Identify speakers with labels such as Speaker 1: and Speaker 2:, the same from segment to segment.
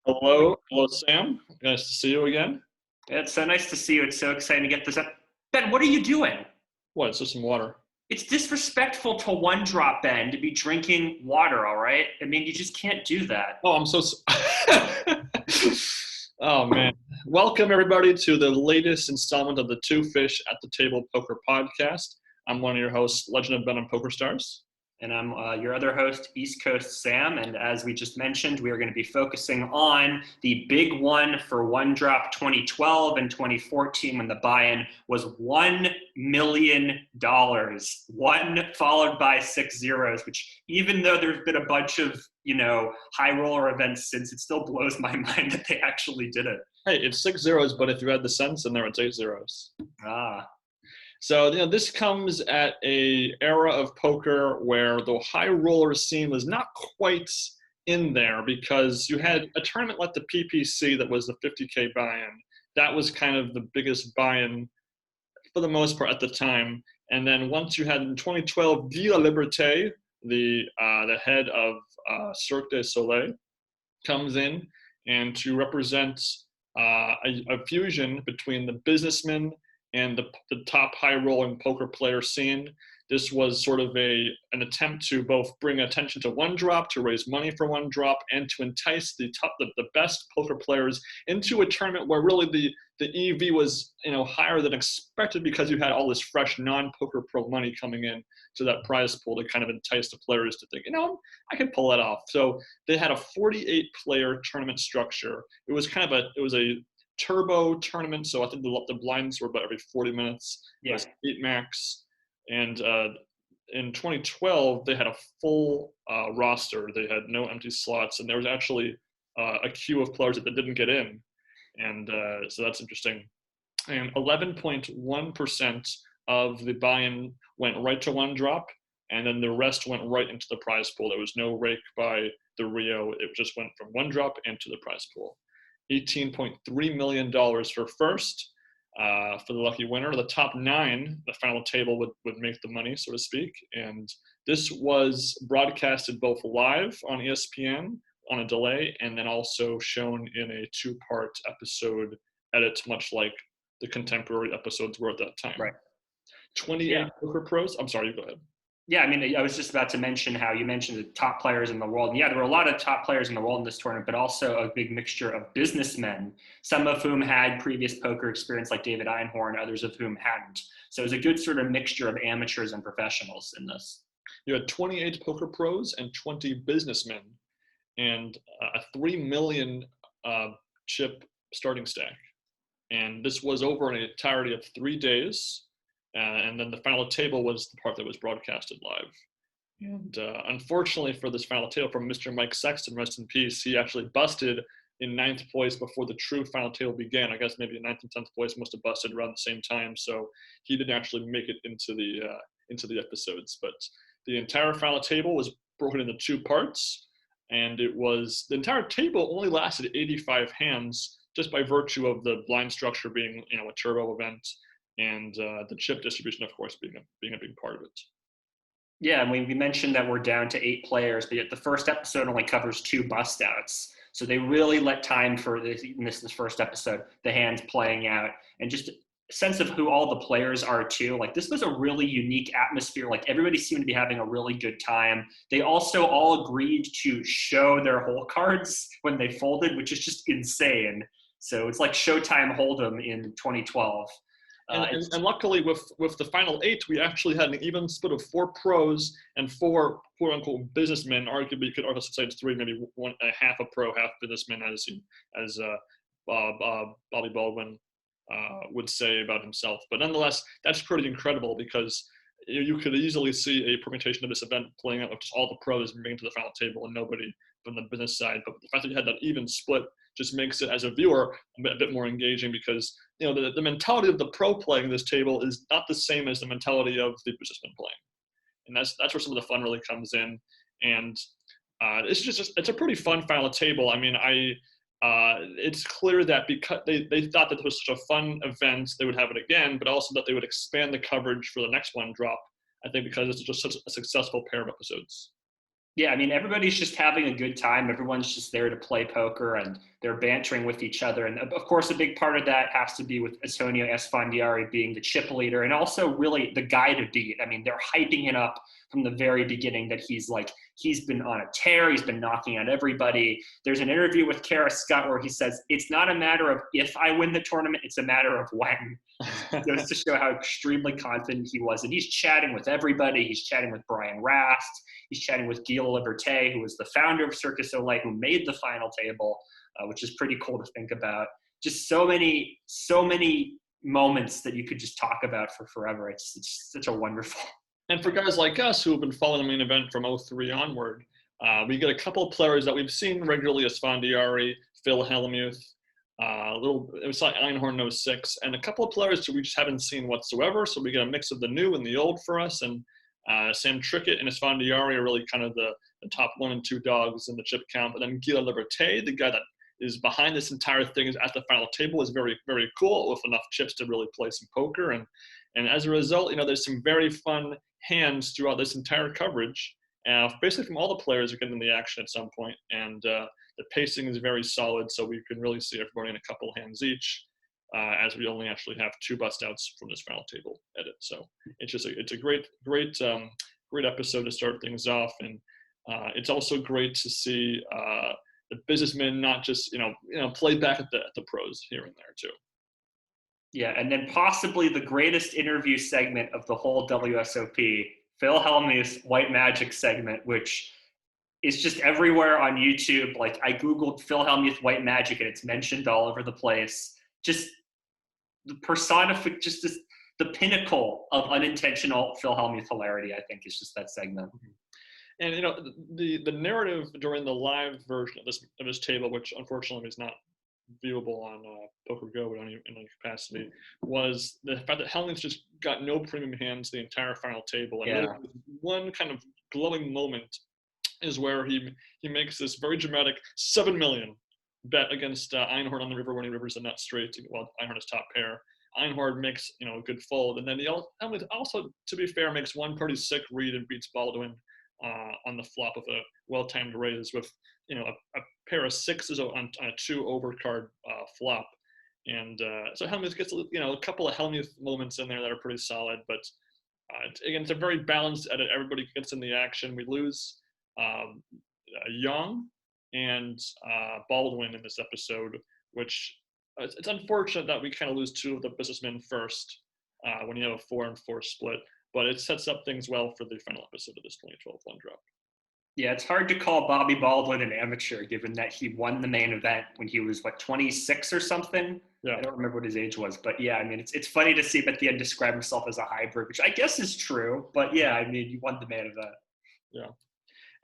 Speaker 1: Hello, Sam. Nice to see you again.
Speaker 2: It's so nice to see you. It's so exciting to get this up. Ben, what are you doing?
Speaker 1: What? It's just some water.
Speaker 2: It's disrespectful to one drop, Ben, to be drinking water, all right? I mean, you just can't do that.
Speaker 1: Oh, I'm so. Oh man! Welcome everybody to the latest installment of the Two Fish at the Table Poker Podcast. I'm one of your hosts, Legend of Ben on Poker Stars.
Speaker 2: And I'm your other host, East Coast Sam. And as we just mentioned, we are going to be focusing on the big one for One Drop 2012 and 2014 when the buy-in was $1 million. One followed by 6 zeros, which even though there's been a bunch of, high roller events since, it still blows my mind that they actually did it.
Speaker 1: Hey, it's 6 zeros, but if you add the cents in there, it's 8 zeros.
Speaker 2: Ah.
Speaker 1: So, this comes at a era of poker where the high roller scene was not quite in there because you had a tournament like the PPC that was the 50K buy-in. That was kind of the biggest buy-in for the most part at the time. And then once you had in 2012, Guy Liberté, the head of Cirque du Soleil, comes in and to represent a fusion between the businessmen and the top high rolling poker player scene. This was sort of an attempt to both bring attention to One Drop, to raise money for One Drop, and to entice the best poker players into a tournament where really the EV was higher than expected because you had all this fresh non-poker pro money coming in to that prize pool to kind of entice the players to think, I can pull that off. So they had a 48-player tournament structure. It was a turbo tournament, so I think the blinds were about every 40 minutes.
Speaker 2: Yeah.
Speaker 1: It was 8 max. And in 2012, they had a full roster. They had no empty slots, and there was actually a queue of players that didn't get in. And so that's interesting. And 11.1% of the buy-in went right to One Drop, and then the rest went right into the prize pool. There was no rake by the Rio. It just went from One Drop into the prize pool. $18.3 million for first. For the lucky winner. The top 9, the final table would make the money, so to speak. And this was broadcasted both live on ESPN on a delay and then also shown in a 2-part episode edit, much like the contemporary episodes were at that time.
Speaker 2: Right.
Speaker 1: 28 poker pros. I'm sorry, you go ahead.
Speaker 2: Yeah, I mean, I was just about to mention how you mentioned the top players in the world. And yeah, there were a lot of top players in the world in this tournament, but also a big mixture of businessmen, some of whom had previous poker experience like David Einhorn, others of whom hadn't. So it was a good sort of mixture of amateurs and professionals in this.
Speaker 1: You had 28 poker pros and 20 businessmen and a 3 million chip starting stack. And this was over an entirety of 3 days. And then the final table was the part that was broadcasted live. And unfortunately for this final table, from Mr. Mike Sexton, rest in peace, he actually busted in 9th place before the true final table began. I guess maybe 9th and 10th place must have busted around the same time, so he didn't actually make it into the episodes. But the entire final table was broken into 2 parts, and the entire table only lasted 85 hands just by virtue of the blind structure being a turbo event. And the chip distribution, of course, being a big part of it.
Speaker 2: Yeah, and we mentioned that we're down to 8 players, but yet the first episode only covers 2 bust outs. So they really let time for this first episode, the hands playing out, and just a sense of who all the players are too. Like, this was a really unique atmosphere. Like, everybody seemed to be having a really good time. They also all agreed to show their hole cards when they folded, which is just insane. So it's like Showtime Hold'em in 2012.
Speaker 1: And luckily, with the final 8, we actually had an even split of 4 pros and 4 quote-unquote businessmen. Arguably, you could also say it's 3, maybe half a pro, half businessman, as Bobby Baldwin would say about himself. But nonetheless, that's pretty incredible because you could easily see a permutation of this event playing out with just all the pros making to the final table and nobody from the business side. But the fact that you had that even split just makes it, as a viewer, a bit more engaging because the mentality of the pro playing this table is not the same as the mentality of the businessman playing, and that's where some of the fun really comes in. And it's a pretty fun final table. I mean, it's clear that because they thought that this was such a fun event, they would have it again, but also that they would expand the coverage for the next One Drop. I think because it's just such a successful pair of episodes.
Speaker 2: Yeah, I mean, everybody's just having a good time. Everyone's just there to play poker, and they're bantering with each other. And of course, a big part of that has to be with Antonio Esfandiari being the chip leader and also really the guy to beat. I mean, they're hyping it up from the very beginning that he's been on a tear. He's been knocking out everybody. There's an interview with Kara Scott where he says, it's not a matter of if I win the tournament, it's a matter of when. Just to show how extremely confident he was. And he's chatting with everybody. He's chatting with Brian Rast. He's chatting with Guy Liberté, who was the founder of Circus Soleil, who made the final table, which is pretty cool to think about. Just so many moments that you could just talk about for forever. It's such a wonderful.
Speaker 1: And for guys like us who have been following the main event from 03 onward, we get a couple of players that we've seen regularly: Esfandiari, Phil Hellmuth, it was like Einhorn 06, and a couple of players who we just haven't seen whatsoever. So we get a mix of the new and the old for us. And Sam Trickett and Esfandiari are really kind of the top 1 and 2 dogs in the chip count. But then Guy Liberté, the guy that is behind this entire thing, is at the final table, is very, very cool with enough chips to really play some poker. And as a result, there's some very fun hands throughout this entire coverage. Basically from all the players are getting the action at some point. And the pacing is very solid, so we can really see everybody in a couple hands each, as we only actually have 2 bust outs from this final table edit. So it's a great episode to start things off. And it's also great to see the businessmen not just play back at the pros here and there too.
Speaker 2: Yeah, and then possibly the greatest interview segment of the whole WSOP, Phil Hellmuth White Magic segment, which is just everywhere on YouTube. Like, I Googled Phil Hellmuth White Magic and it's mentioned all over the place. Just the the pinnacle of unintentional Phil Hellmuth hilarity, I think, is just that segment.
Speaker 1: And the narrative during the live version of this table, which unfortunately is not viewable on PokerGo in any capacity, was the fact that Hellmuth just got no premium hands the entire final table. And really one kind of glowing moment is where he makes this very dramatic 7 million bet against Einhorn on the river when he rivers the nut straight. Well, Einhorn is top pair. Einhorn makes a good fold, and then Hellmuth also, to be fair, makes one pretty sick read and beats Baldwin on the flop with a well-timed raise with a pair of 6s on a 2 overcard flop. And so Hellmuth gets a couple of Hellmuth moments in there that are pretty solid, but again, it's a very balanced edit. Everybody gets in the action. We lose Young and Baldwin in this episode, which it's unfortunate that we kind of lose 2 of the businessmen first when you have a 4 and 4 split, but it sets up things well for the final episode of this 2012 one drop.
Speaker 2: Yeah, it's hard to call Bobby Baldwin an amateur, given that he won the main event when he was, 26 or something? Yeah. I don't remember what his age was. But yeah, I mean, it's funny to see him at the end describe himself as a hybrid, which I guess is true. But yeah, I mean, you won the main event.
Speaker 1: Yeah.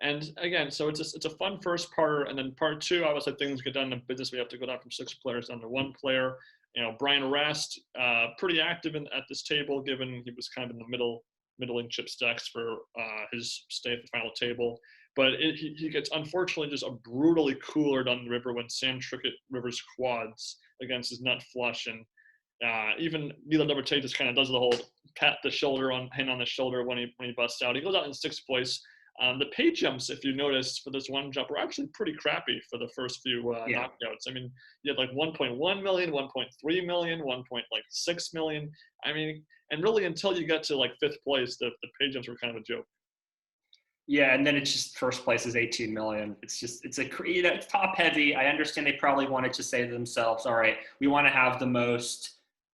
Speaker 1: And again, so it's a fun first part, and then part 2, obviously things get done in business. We have to go down from 6 players down to 1 player. Brian Rast, pretty active at this table, given he was kind of in the middling chip stacks for his stay at the final table. But he gets, unfortunately, just a brutally coolered on the river when Sam Trickett rivers quads against his nut flush. And even Guy Liberté just kind of does the whole pat the shoulder hand on the shoulder when he busts out. He goes out in 6th place. The pay jumps, if you notice, for this one jump were actually pretty crappy for the first few knockouts. I mean, you had 1.1 million, 1.3 million, 1.6 million. I mean, and really until you get to 5th place, the pay jumps were kind of a joke.
Speaker 2: Yeah, and then it's just first place is 18 million. It's it's top heavy. I understand they probably wanted to say to themselves, all right, we want to have the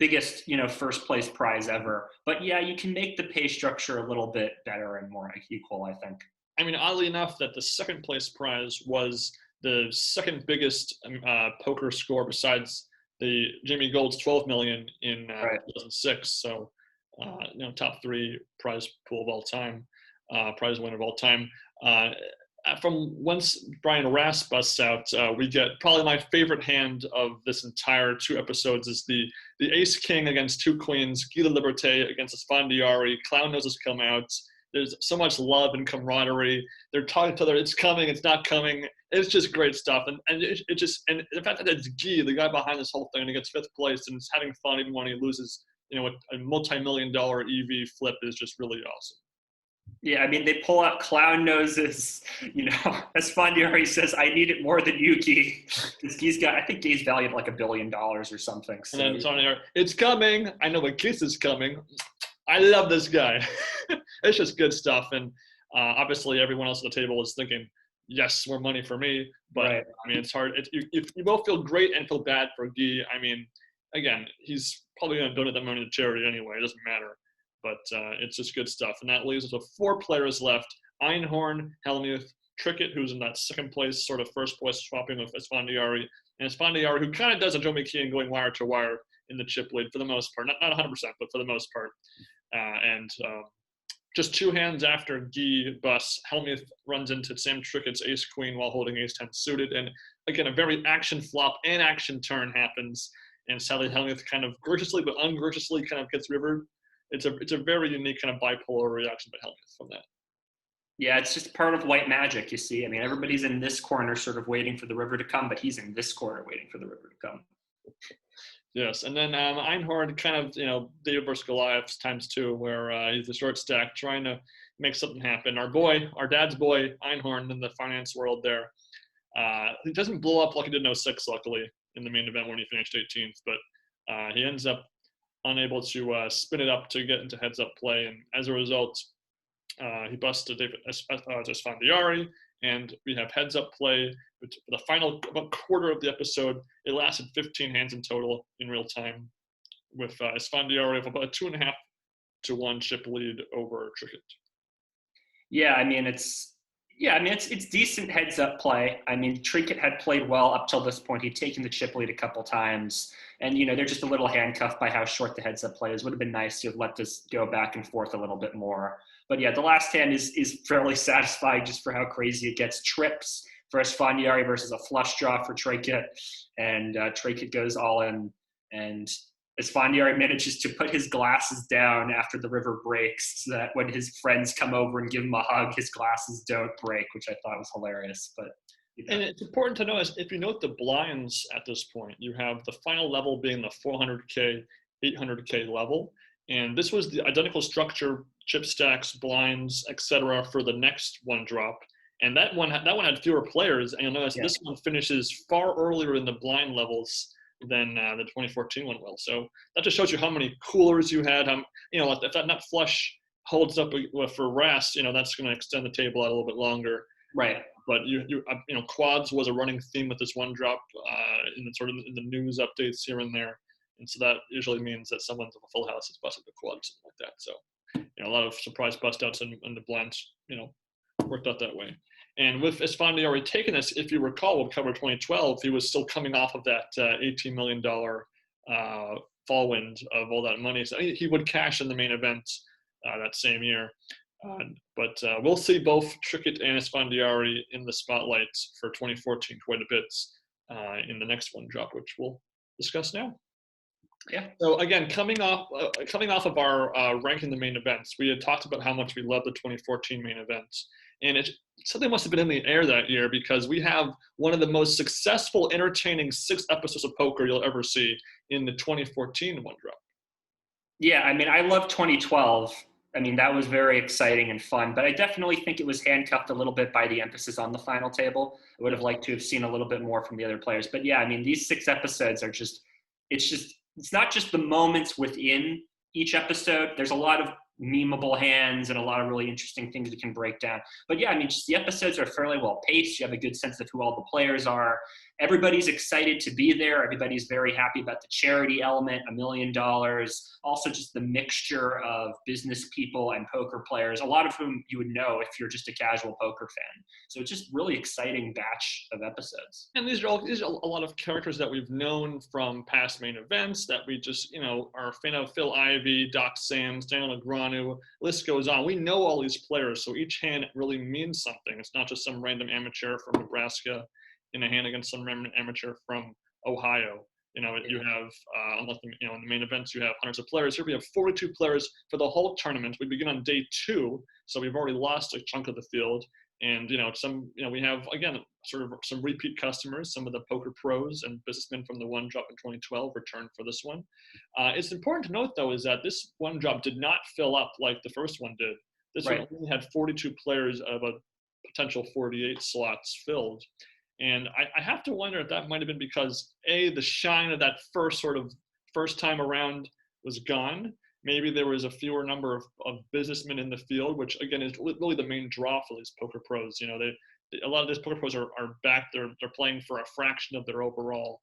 Speaker 2: biggest, first place prize ever. But yeah, you can make the pay structure a little bit better and more equal, I think.
Speaker 1: I mean, oddly enough, that the 2nd place prize was the 2nd biggest poker score besides the Jamie Gold's 12 million in 2006. So, top 3 prize pool of all time. Prize winner of all time. From once Brian Rast busts out, we get probably my favorite hand of this entire 2 episodes is the Ace King against 2 queens, Guy Liberté against Esfandiari. Clown noses come out. There's so much love and camaraderie. They're talking to each other. It's coming. It's not coming. It's just great stuff. And the fact that it's Guy, the guy behind this whole thing, and he gets 5th place and is having fun even when he loses, a multi-million-dollar EV flip is just really awesome.
Speaker 2: Yeah, I mean, they pull out clown noses. Esfandiari says, "I need it more than Yuki," because I think Guy's valued like $1 billion or something.
Speaker 1: And
Speaker 2: So
Speaker 1: then it's coming. I know a kiss is coming. I love this guy. It's just good stuff. And obviously, everyone else at the table is thinking, yes, more money for me. But,
Speaker 2: right.
Speaker 1: I mean, it's hard. You both feel great and feel bad for Guy. I mean, again, he's probably going to donate that money to charity anyway. It doesn't matter. But it's just good stuff. And that leaves us with 4 players left. Einhorn, Hellmuth, Trickett, who's in that second place, sort of first place swapping with Esfandiari. And Esfandiari, who kind of does a Joe McKeon going wire to wire in the chip lead for the most part. Not 100%, but for the most part. And just 2 hands after Guy busts, Hellmuth runs into Sam Trickett's ace-queen while holding ace-10 suited. And again, a very action flop and action turn happens. And sadly, Hellmuth kind of graciously but ungraciously kind of gets rivered. It's a very unique kind of bipolar reaction by Hellmuth from that.
Speaker 2: Yeah, it's just part of white magic, you see. I mean, everybody's in this corner sort of waiting for the river to come, but he's in this corner waiting for the river to come.
Speaker 1: Yes, and then Einhorn kind of, David versus Goliath ×2, where he's a short stack trying to make something happen. Our dad's boy, Einhorn, in the finance world there, he doesn't blow up like he did in 06, luckily, in the main event when he finished 18th, but he ends up unable to spin it up to get into heads-up play, and as a result, he busts to Esfandiari, and we have heads-up play for the final about quarter of the episode. It lasted 15 hands in total in real time, with Esfandiari of about a 2.5 to 1 chip lead over Trickett.
Speaker 2: Yeah, I mean it's decent heads-up play. I mean, Trickett had played well up till this point. He'd taken the chip lead a couple times, and they're just a little handcuffed by how short the heads-up play is. Would have been nice to have let this go back and forth a little bit more. But yeah, the last hand is fairly satisfying just for how crazy it gets. Trips for Esfandiari versus a flush draw for Trickett, and Trickett goes all in, and Esfandiari manages to put his glasses down after the river breaks so that when his friends come over and give him a hug, his glasses don't break, which I thought was hilarious. But
Speaker 1: And it's important to know, is if you note the blinds at this point, you have the final level being the 400K, 800K level. And this was the identical structure, chip stacks, blinds, etc. for the next one drop. And that one had fewer players. And you'll notice this one finishes far earlier in the blind levels than the 2014 one will. So that just shows you how many coolers you had. If that nut flush holds up for Rast, that's going to extend the table out a little bit longer.
Speaker 2: Right.
Speaker 1: But quads was a running theme with this one drop in the news updates here and there, and so that usually means that someone's of a full house has busted the quad or something like that. So a lot of surprise bust outs and the blinds worked out that way. And with Esfandiari taking this, if you recall, with cover 2012, he was still coming off of that $18 million fall wind of all that money. So he would cash in the main event that same year. But we'll see both Trickett and Esfandiari in the spotlight for 2014 quite a bit in the next one drop, which we'll discuss now.
Speaker 2: Yeah.
Speaker 1: So again, coming off of our ranking the main events, we had talked about how much we love the 2014 main events, and something must have been in the air that year because we have one of the most successful, entertaining 6 episodes of poker you'll ever see in the 2014 one drop.
Speaker 2: Yeah, I mean, I love 2012. I mean, that was very exciting and fun, but I definitely think it was handcuffed a little bit by the emphasis on the final table. I would have liked to have seen a little bit more from the other players. But yeah, I mean, these 6 episodes are it's not just the moments within each episode. There's a lot of memeable hands and a lot of really interesting things we can break down. But yeah, I mean, just the episodes are fairly well paced. You have a good sense of who all the players are. Everybody's excited to be there. Everybody's very happy about the charity element, $1 million. Also just the mixture of business people and poker players, a lot of whom you would know if you're just a casual poker fan. So it's just really exciting batch of episodes.
Speaker 1: And these are a lot of characters that we've known from past main events that we just, are a fan of. Phil Ivey, Doc Sams, Daniel Negreanu, list goes on. We know all these players, so each hand really means something. It's not just some random amateur from Nebraska in a hand against some random amateur from Ohio. You have, unless in the main events, you have hundreds of players. Here we have 42 players for the whole tournament. We begin on day 2, so we've already lost a chunk of the field. And, we have, again, sort of some repeat customers, some of the poker pros and businessmen from the one drop in 2012 returned for this one. It's important to note, though, is that this one drop did not fill up like the first one did. This
Speaker 2: Right.
Speaker 1: one only had 42 players of a potential 48 slots filled. And I have to wonder if that might have been because, A, the shine of that first time around was gone. Maybe there was a fewer number of businessmen in the field, which again is really the main draw for these poker pros. You know, a lot of these poker pros are back. They're playing for a fraction of their overall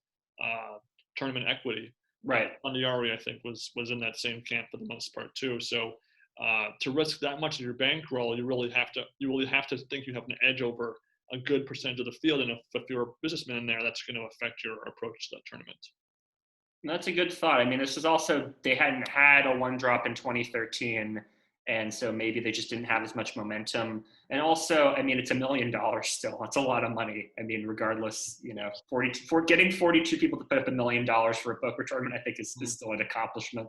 Speaker 1: tournament equity.
Speaker 2: Right.
Speaker 1: Esfandiari, I think, was in that same camp for the most part too. So to risk that much of your bankroll, you really have to think you have an edge over a good percentage of the field. And if you're a businessman in there, that's going to affect your approach to that tournament.
Speaker 2: That's a good thought. I mean, this is also, they hadn't had a one drop in 2013, and so maybe they just didn't have as much momentum. And also, I mean, it's $1 million still. That's a lot of money. I mean, regardless, you know, getting 42 people to put up $1 million for a poker tournament, I think is still an accomplishment.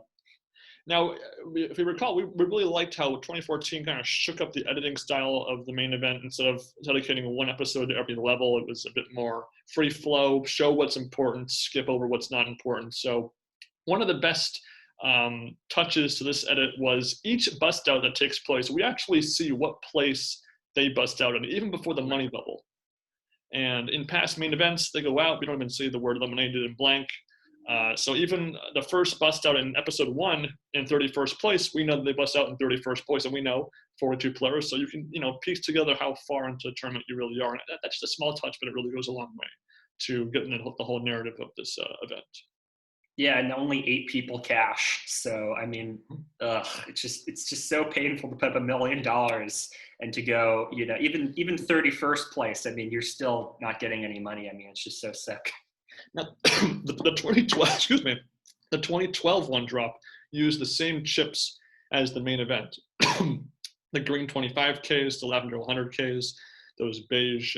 Speaker 1: Now, if you recall, we really liked how 2014 kind of shook up the editing style of the main event. Instead of dedicating one episode to every level, it was a bit more free flow, show what's important, skip over what's not important. So one of the best touches to this edit was each bust out that takes place, we actually see what place they bust out in, even before the money bubble. And in past main events, they go out, we don't even see the word eliminated in blank. So even the first bust out in episode 1 in 31st place, we know that they bust out in 31st place, and we know 42 players. So you can, piece together how far into the tournament you really are. And that's just a small touch, but it really goes a long way to getting the whole narrative of this event.
Speaker 2: Yeah, and only 8 people cash. So I mean, it's just so painful to put up $1 million and to go, even 31st place. I mean, you're still not getting any money. I mean, it's just so sick.
Speaker 1: Now, the 2012, the 2012 one drop used the same chips as the main event. The green 25Ks, the lavender 100Ks, those beige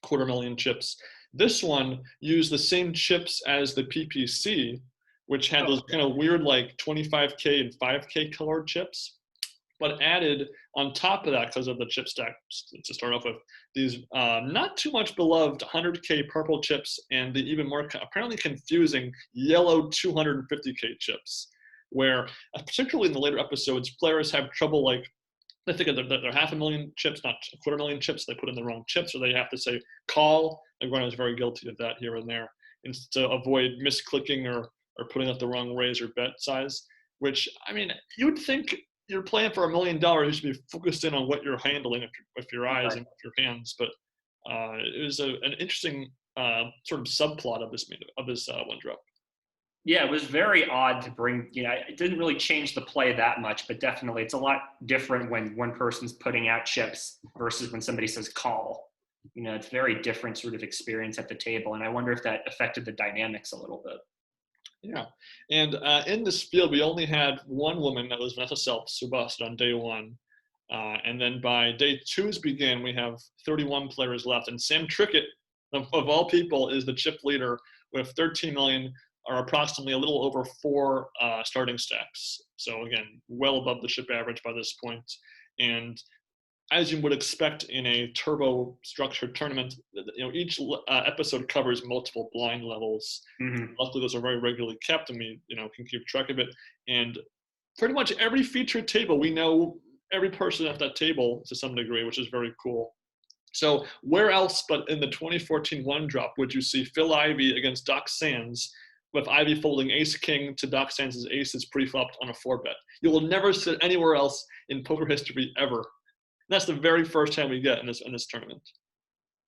Speaker 1: $250,000 chips. This one used the same chips as the PPC, which had those kind of weird like 25K and 5K colored chips, but added on top of that, because of the chip stack to start off with, these not too much beloved 100K purple chips and the even more apparently confusing yellow 250K chips, where particularly in the later episodes, players have trouble, like they think they're 500,000 chips, not 250,000 chips. They put in the wrong chips, or they have to say call. Everyone is very guilty of that here and there, and to avoid misclicking or putting up the wrong raise or bet size. Which, I mean, you would think you're playing for $1 million, you should be focused in on what you're handling with your eyes and with your hands. But it was an interesting sort of subplot of this one drop.
Speaker 2: Yeah, it was very odd to bring, it didn't really change the play that much, but definitely it's a lot different when one person's putting out chips versus when somebody says call. It's very different sort of experience at the table. And I wonder if that affected the dynamics a little bit.
Speaker 1: Yeah. And in this field, we only had one woman, that was Vanessa Selfs, who busted on day 1. And then by day 2's begin, we have 31 players left. And Sam Trickett, of all people, is the chip leader with 13 million, or approximately a little over 4 starting stacks. So again, well above the chip average by this point. And as you would expect in a turbo structured tournament, each episode covers multiple blind levels.
Speaker 2: Mm-hmm.
Speaker 1: Luckily, those are very regularly kept, and we can keep track of it. And pretty much every featured table, we know every person at that table to some degree, which is very cool. So where else but in the 2014 one drop would you see Phil Ivey against Doc Sands, with Ivey folding ace-king to Doc Sands' aces pre-flopped on a 4-bet? You will never see it anywhere else in poker history ever. That's the very first time we get in this tournament.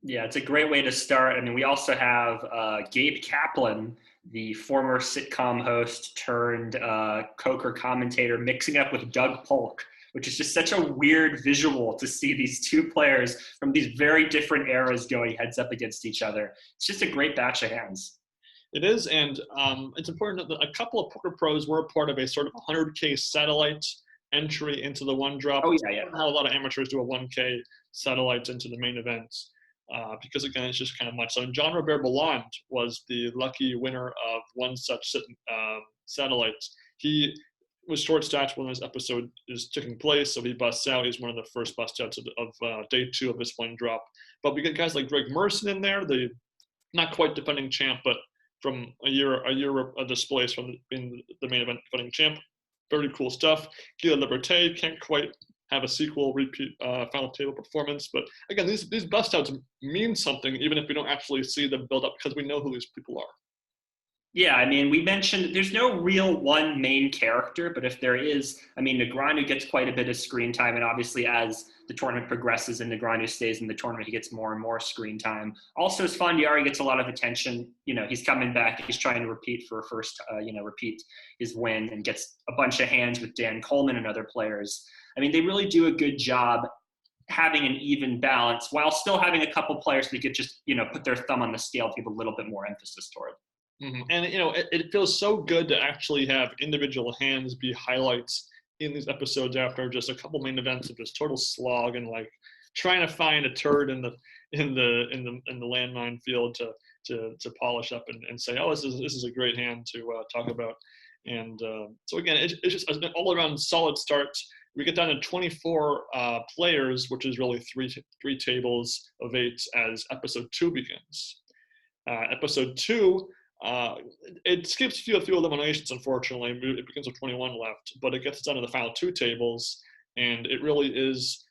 Speaker 2: Yeah, it's a great way to start. I mean, we also have Gabe Kaplan, the former sitcom host turned poker commentator, mixing up with Doug Polk, which is just such a weird visual to see these two players from these very different eras going heads up against each other. It's just a great batch of hands.
Speaker 1: It is, and it's important that a couple of poker pros were a part of a sort of 100K satellite entry into the one drop.
Speaker 2: Oh, yeah.
Speaker 1: How a lot of amateurs do a 1K satellites into the main events, because again, it's just kind of much. So John Robert Belland was the lucky winner of one such satellite. He was short stacked when this episode is taking place, so he busts out. He's one of the first bust outs of day 2 of this one drop. But we get guys like Greg Merson in there, the not quite defending champ, but from a year of displays from being the main event defending champ. Very cool stuff. Guillaume Liberté can't quite have a sequel repeat final table performance. But again, these bust outs mean something, even if we don't actually see them build up, because we know who these people are.
Speaker 2: Yeah, I mean, we mentioned there's no real one main character, but if there is, I mean, Negreanu gets quite a bit of screen time, and obviously as the tournament progresses and Negreanu stays in the tournament, he gets more and more screen time. Also, Esfandiari gets a lot of attention. You know, he's coming back. He's trying to repeat for a first, repeat his win, and gets a bunch of hands with Dan Coleman and other players. I mean, they really do a good job having an even balance while still having a couple players that could just, put their thumb on the scale to give a little bit more emphasis toward.
Speaker 1: Mm-hmm. And, it feels so good to actually have individual hands be highlights in these episodes after just a couple main events of just total slog and like trying to find a turd in the landmine field to polish up and say, oh, this is a great hand to talk about. And so again, it's just an all around solid start. We get down to 24 players, which is really three tables of 8 as episode 2 begins. Episode 2. It skips a few eliminations, unfortunately. It begins with 21 left, but it gets down to the final 2 tables, and it really is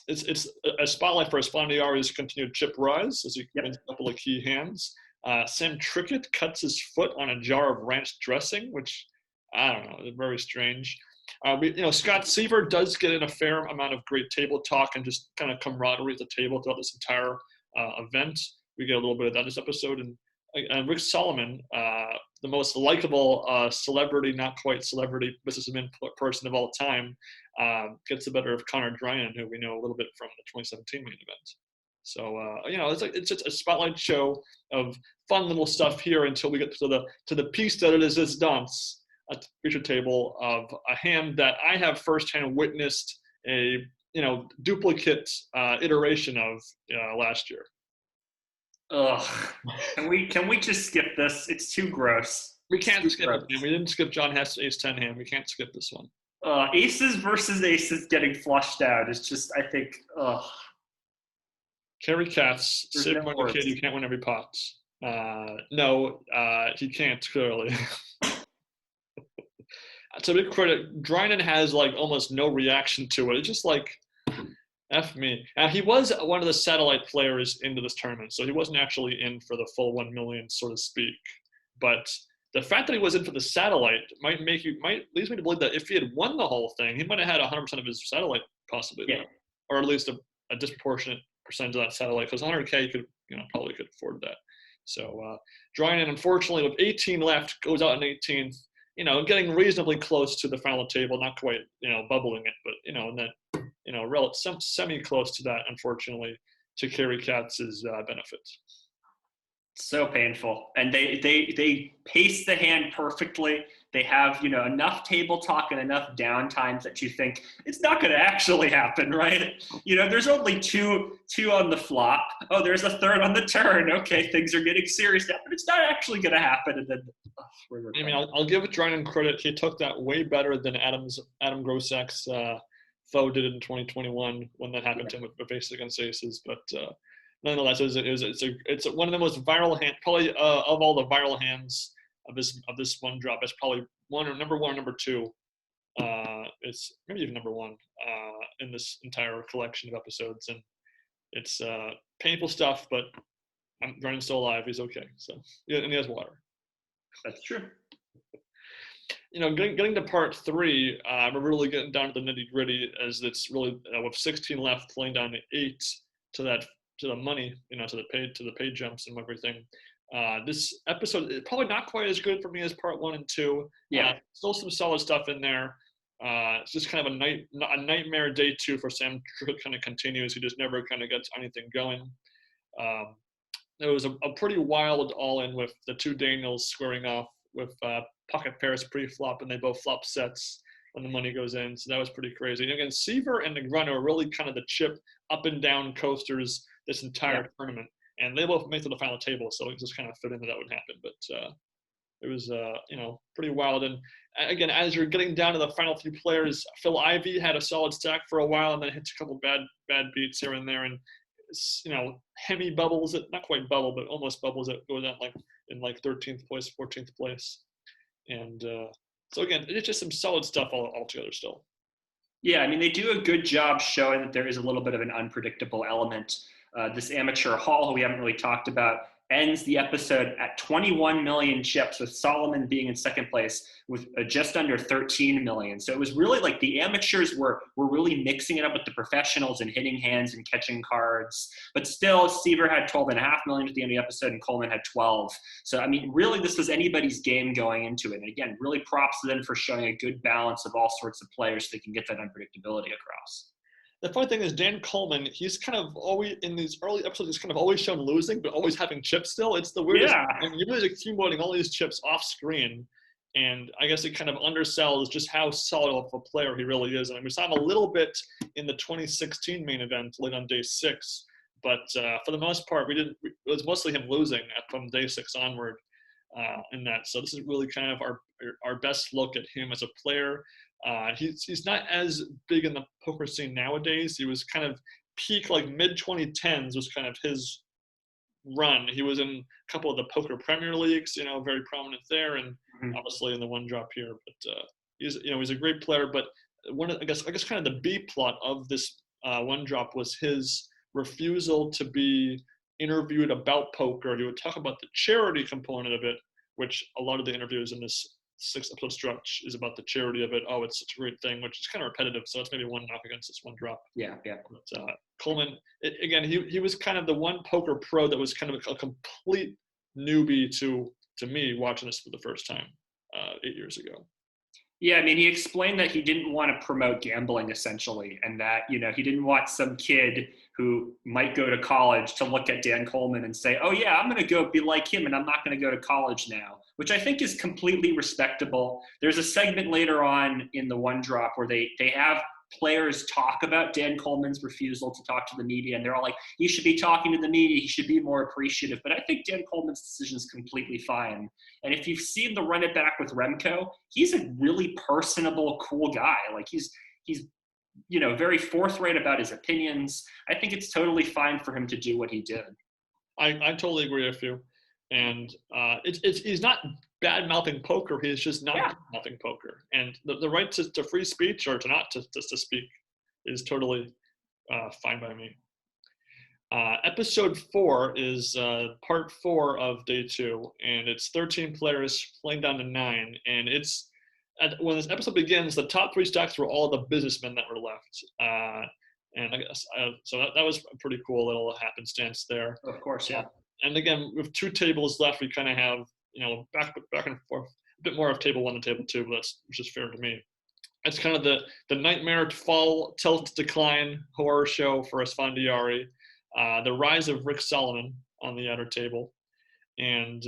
Speaker 1: it's a spotlight for Esfandiari's continued chip rise as he wins a couple of key hands. Sam Trickett cuts his foot on a jar of ranch dressing, which I don't know, it's very strange. Scott Seiver does get in a fair amount of great table talk and just kind of camaraderie at the table throughout this entire event. We get a little bit of that this episode, and Rick Solomon, the most likable celebrity, not quite celebrity businessman person of all time, gets the better of Connor Drinan, who we know a little bit from the 2017 main event. So it's just a spotlight show of fun little stuff here until we get to the piece that it is this dance at the feature table of a hand that I have firsthand witnessed a duplicate iteration of last year.
Speaker 2: Ugh. Can we just skip this? It's too gross.
Speaker 1: We can't skip it. We didn't skip John Hess' ace-10 hand. We can't skip this one.
Speaker 2: Aces versus aces getting flushed out is just, I think, ugh.
Speaker 1: Kerry Katz, Sid Monaco, you can't win every pot. No, he can't, clearly. To be credit, Drinan has like almost no reaction to it. It's just like, F me. He was one of the satellite players into this tournament, so he wasn't actually in for the full 1 million, so to speak. But the fact that he was in for the satellite might leads me to believe that if he had won the whole thing, he might have had 100% of his satellite possibly there, or at least a disproportionate percentage of that satellite, because 100K probably could afford that. So Drinan, unfortunately, with 18 left, goes out in 18th. Getting reasonably close to the final table, not quite bubbling it, but and then. Semi-close to that, unfortunately, to Kerry Katz's benefit.
Speaker 2: So painful. And they pace the hand perfectly. They have, enough table talk and enough downtimes that you think it's not going to actually happen, right? There's only two on the flop. Oh, there's a third on the turn. Okay, things are getting serious now, but it's not actually going to happen. And then,
Speaker 1: I'll give Drinan credit. He took that way better than Adam Grosak's foe did it in 2021 when that happened to him with aces against aces. But nonetheless, it's one of the most viral hand, probably of all the viral hands of this one drop. It's probably number one or number 2. It's maybe even number 1 in this entire collection of episodes, and it's painful stuff. But Drinan's still alive. He's okay. So and he has water.
Speaker 2: That's true.
Speaker 1: Getting to part 3, we're really getting down to the nitty gritty, as it's really with 16 left, playing down to 8 to the money, to the paid jumps and everything. This episode is probably not quite as good for me as part 1 and 2.
Speaker 2: Yeah,
Speaker 1: still some solid stuff in there. It's just kind of a nightmare day 2 for Sam. Kind of continues. He just never kind of gets anything going. It was a pretty wild all-in with the 2 Daniels squaring off with pocket pairs pre-flop, and they both flop sets when the money goes in. So that was pretty crazy. And again, Seiver and Negreanu are really kind of the chip up and down coasters this entire tournament. And they both made to the final table, so it just kind of fit in that would happen. But it was, pretty wild. And again, as you're getting down to the final few players, Phil Ivey had a solid stack for a while, and then hits a couple bad beats here and there. And Hemi bubbles it, not quite bubble, but almost bubbles it, goes out in 13th place, 14th place. And so again, it's just some solid stuff all together still.
Speaker 2: Yeah, I mean, they do a good job showing that there is a little bit of an unpredictable element. This amateur Hall, who we haven't really talked about, ends the episode at 21 million chips, with Solomon being in second place with just under 13 million. So it was really like the amateurs were really mixing it up with the professionals and hitting hands and catching cards. But still, Seiver had 12.5 million at the end of the episode, and Coleman had 12. So, I mean, really, this was anybody's game going into it. And again, really props to them for showing a good balance of all sorts of players so they can get that unpredictability across.
Speaker 1: The funny thing is, Dan Coleman, he's kind of always, in these early episodes, he's kind of always shown losing, but always having chips still. It's the weirdest.
Speaker 2: Yeah.
Speaker 1: And you're really accumulating all these chips off screen. And I guess it kind of undersells just how solid of a player he really is. And we saw him a little bit in the 2016 main event late on day 6. But for the most part, it was mostly him losing from day 6 onward in that. So this is really kind of our best look at him as a player. He's not as big in the poker scene nowadays. He was kind of peak, like mid 2010s was kind of his run. He was in a couple of the poker Premier Leagues, very prominent there, and obviously in the one drop here. But he's a great player. But I guess kind of the B plot of this one drop was his refusal to be interviewed about poker. He would talk about the charity component of it, which a lot of the interviews in this 6-episode stretch is about the charity of it. Oh, it's such a great thing, which is kind of repetitive. So it's maybe one knock against this one drop.
Speaker 2: Yeah.
Speaker 1: But Coleman, he was kind of the one poker pro that was kind of a complete newbie to me watching this for the first time 8 years ago.
Speaker 2: Yeah, I mean, he explained that he didn't want to promote gambling, essentially, and that, he didn't want some kid who might go to college to look at Dan Coleman and say, oh, yeah, I'm going to go be like him, and I'm not going to go to college now, which I think is completely respectable. There's a segment later on in the one drop where they have players talk about Dan Coleman's refusal to talk to the media, and they're all like, he should be talking to the media, he should be more appreciative. But I think Dan Coleman's decision is completely fine. And if you've seen the Run It Back with Remco, he's a really personable, cool guy. Like he's very forthright about his opinions. I think it's totally fine for him to do what he did.
Speaker 1: I totally agree with you. And he's not bad-mouthing poker. He's just not bad-mouthing poker. And the right to free speech or to not to speak is totally fine by me. Episode 4 is part 4 of day 2, and it's 13 players playing down to 9. And when this episode begins, the top 3 stacks were all the businessmen that were left. And I guess so that was a pretty cool little happenstance there.
Speaker 2: Of course, yeah.
Speaker 1: And again, with 2 tables left, we kind of have back and forth a bit more of table 1 and table 2, but which is fair to me. It's kind of the nightmare fall tilt decline horror show for Esfandiari, the rise of Rick Solomon on the outer table, and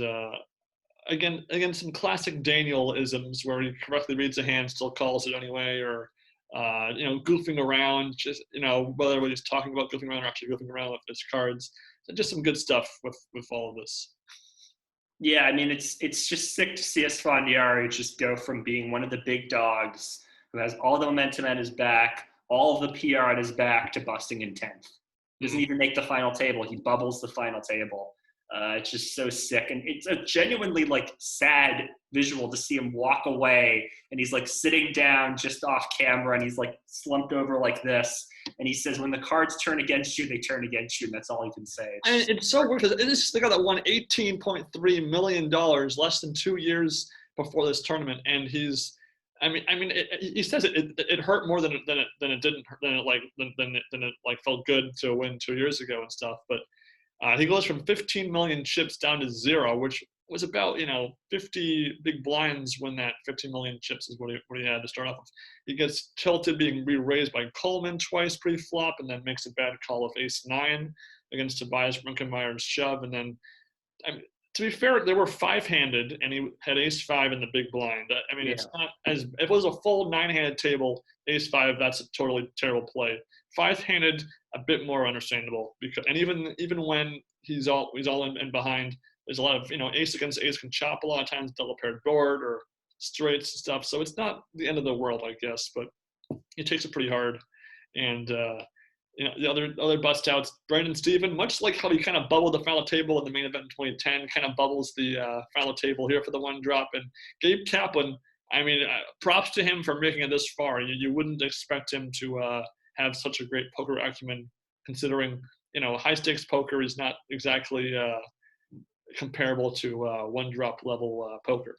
Speaker 1: again some classic Daniel-isms where he correctly reads a hand, still calls it anyway, or goofing around, just whether he's talking about goofing around or actually goofing around with his cards. So just some good stuff with all of this.
Speaker 2: Yeah, I mean, it's just sick to see Esfandiari just go from being one of the big dogs who has all the momentum at his back, all of the PR at his back, to busting in 10th. He doesn't even make the final table. He bubbles the final table. It's just so sick. And it's a genuinely, sad visual to see him walk away, and he's, sitting down just off camera, and he's, slumped over like this. And he says, when the cards turn against you, they turn against you, and that's all he can say.
Speaker 1: And it's so weird because this is the guy that won $18.3 million less than 2 years before this tournament, and he says it hurt more than it didn't hurt, than it felt good to win 2 years ago and stuff. But he goes from 15 million chips down to 0, which was about 50 big blinds when that 15 million chips is what he had to start off with. He gets tilted, being re-raised by Coleman twice pre-flop, and then makes a bad call of ace-9 against Tobias Reinkmeier's shove. And then, to be fair, they were 5-handed, and he had ace-5 in the big blind. It's not as – if it was a full 9-handed table, ace-5, that's a totally terrible play. 5-handed, a bit more understandable, and even when he's all in and behind, there's a lot of ace against ace can chop a lot of times, double paired board or straights and stuff. So it's not the end of the world, I guess, but he takes it pretty hard. And the other bust outs, Brandon Steven, much like how he kind of bubbled the final table in the main event in 2010, kind of bubbles the final table here for the one drop. And Gabe Kaplan, I mean, props to him for making it this far. You wouldn't expect him to have such a great poker acumen, considering, high stakes poker is not exactly comparable to one drop level poker.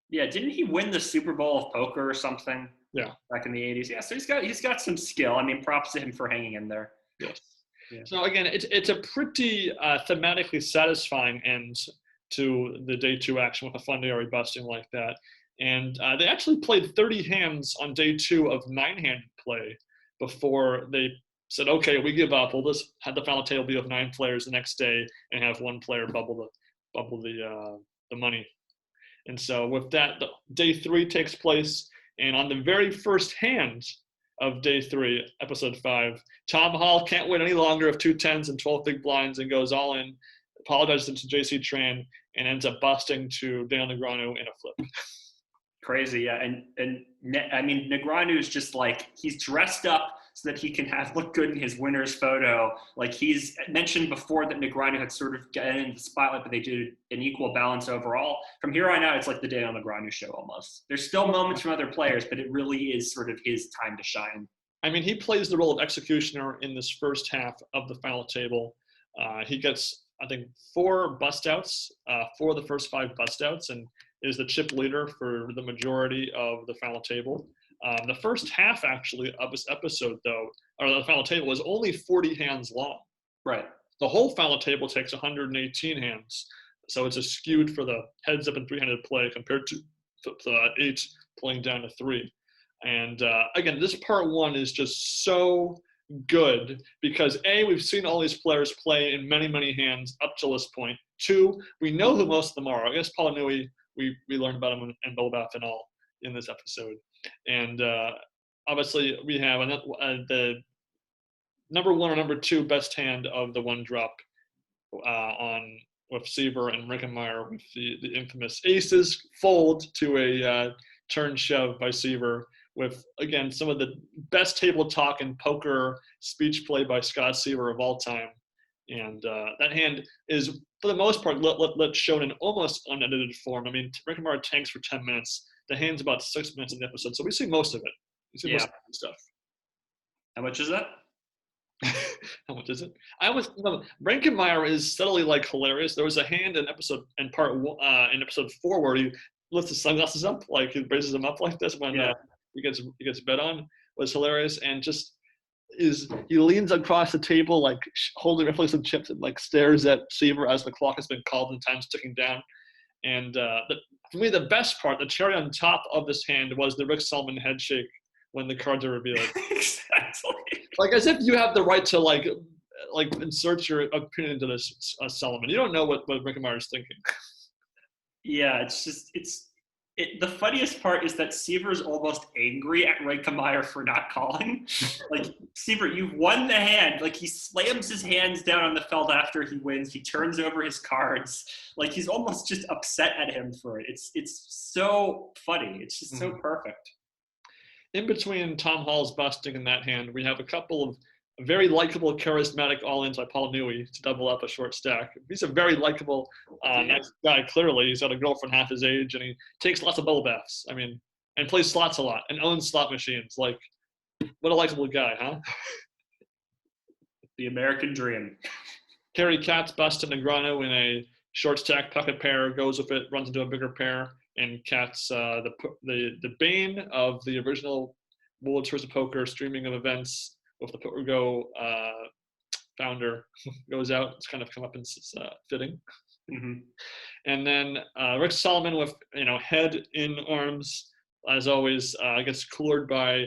Speaker 2: Yeah, didn't he win the Super Bowl of poker or something?
Speaker 1: Yeah,
Speaker 2: back in the 80s. Yeah, so he's got some skill. I mean, props to him for hanging in there.
Speaker 1: Yes.
Speaker 2: Yeah.
Speaker 1: So again, it's a pretty thematically satisfying end to the day 2 action with Esfandiari busting like that. And they actually played 30 hands on day 2 of 9-handed play before they said, okay, we give up. We'll just have the final table be of 9 players the next day and have one player bubble the money. And so with that, day 3 takes place, and on the very first hand of day 3, episode 5, Tom Hall can't wait any longer of 2 10s and 12 big blinds and goes all in, apologizes to JC Tran, and ends up busting to Daniel Negreanu in a flip.
Speaker 2: Crazy, yeah. And I mean, Negreanu's just like, he's dressed up so that he can look good in his winner's photo. Like, he's mentioned before that Negreanu had sort of gotten in the spotlight, but they did an equal balance overall. From here on out, it's like the Daniel Negreanu show almost. There's still moments from other players, but it really is sort of his time to shine. I mean,
Speaker 1: he plays the role of executioner in this first half of the final table. He gets, I think, 4 bust outs, 4 of the first 5 bust outs, and is the chip leader for the majority of the final table. The first half, actually, of this episode, though, or the final table, is only 40 hands long.
Speaker 2: Right.
Speaker 1: The whole final table takes 118 hands. So it's a skewed for the heads up and 3-handed play compared to 8 playing down to 3. And again, this part 1 is just so good because A, we've seen all these players play in many, many hands up to this point. 2, we know who most of them are. I guess Paul Nui, we learned about him and Bolbaf and all in this episode. And obviously we have the number 1 or number 2 best hand of the 1 drop on with Seiver and Reinkmeier with the infamous aces fold to a turn shove by Seiver with, again, some of the best table talk and poker speech play by Scott Seiver of all time. And that hand is, for the most part, shown in almost unedited form. I mean, Reinkmeier tanks for 10 minutes. The hand's about 6 minutes in the episode, so we see most of it. We see most of the stuff.
Speaker 2: How much is that?
Speaker 1: How much is it? Reinkmeier is subtly hilarious. There was a hand in episode 4 where he lifts his sunglasses up, he raises them up like this when he gets bet on. It was hilarious, and just he leans across the table holding reflexive chips and stares at Seiver as the clock has been called and time's ticking down. And for me, the best part, the cherry on top of this hand, was the Rick Solomon head shake when the cards are revealed.
Speaker 2: Exactly.
Speaker 1: As if you have the right to insert your opinion into this, Solomon. You don't know what Reinkmeier is thinking.
Speaker 2: Yeah, the funniest part is that Seiver's almost angry at Reinkmeier for not calling. Seiver, you've won the hand. He slams his hands down on the felt after he wins. He turns over his cards. He's almost just upset at him for it. It's so funny. It's just so perfect.
Speaker 1: In between Tom Hall's busting in that hand, we have a couple of very likable, charismatic all-ins by Paul Nui to double up a short stack. He's a very likable, nice guy, clearly. He's got a girlfriend half his age, and he takes lots of bubble baths. I mean, and plays slots a lot, and owns slot machines. What a likable guy, huh?
Speaker 2: The American dream.
Speaker 1: Kerry Katz busted Negreanu in a short stack pocket pair, goes with it, runs into a bigger pair, and Katz, the bane of the original World Tours of Poker streaming of events with the PokerGo founder, goes out. It's kind of come up and fitting.
Speaker 2: Mm-hmm.
Speaker 1: And then Rick Solomon with head in arms, as always, gets coolered by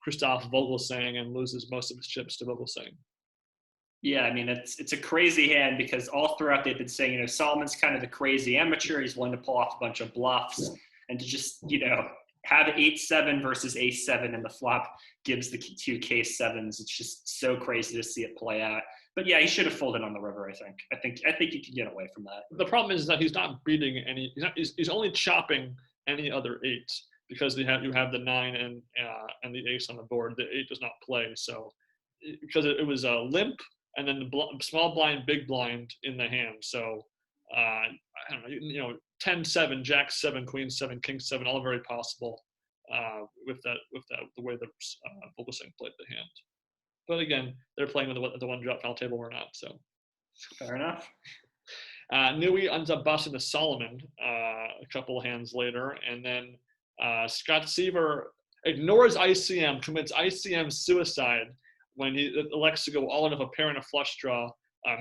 Speaker 1: Christoph Vogelsang and loses most of his chips to Vogelsang.
Speaker 2: Yeah, I mean, it's a crazy hand because all throughout they've been saying, Solomon's kind of the crazy amateur. He's willing to pull off a bunch of bluffs, and to just, have 8-7 versus Ace-7 in the flop gives the 2 case 7s. It's just so crazy to see it play out. But yeah, he should have folded on the river, I think. I think he can get away from that.
Speaker 1: The problem is that he's not beating any. He's only chopping any other 8 because you have the 9 and the ace on the board. The 8 does not play, so because it was a limp and then the small blind, big blind in the hand. So I don't know, 10-7, Jack 7, Queen 7, King 7, all very possible with the way that Vogelsang played the hand. But again, they're playing with the one drop final table we're not. So
Speaker 2: fair enough.
Speaker 1: Nui ends up busting the Solomon a couple of hands later, and then Scott Seiver ignores ICM, commits ICM suicide when he elects to go all in with a pair and a flush draw,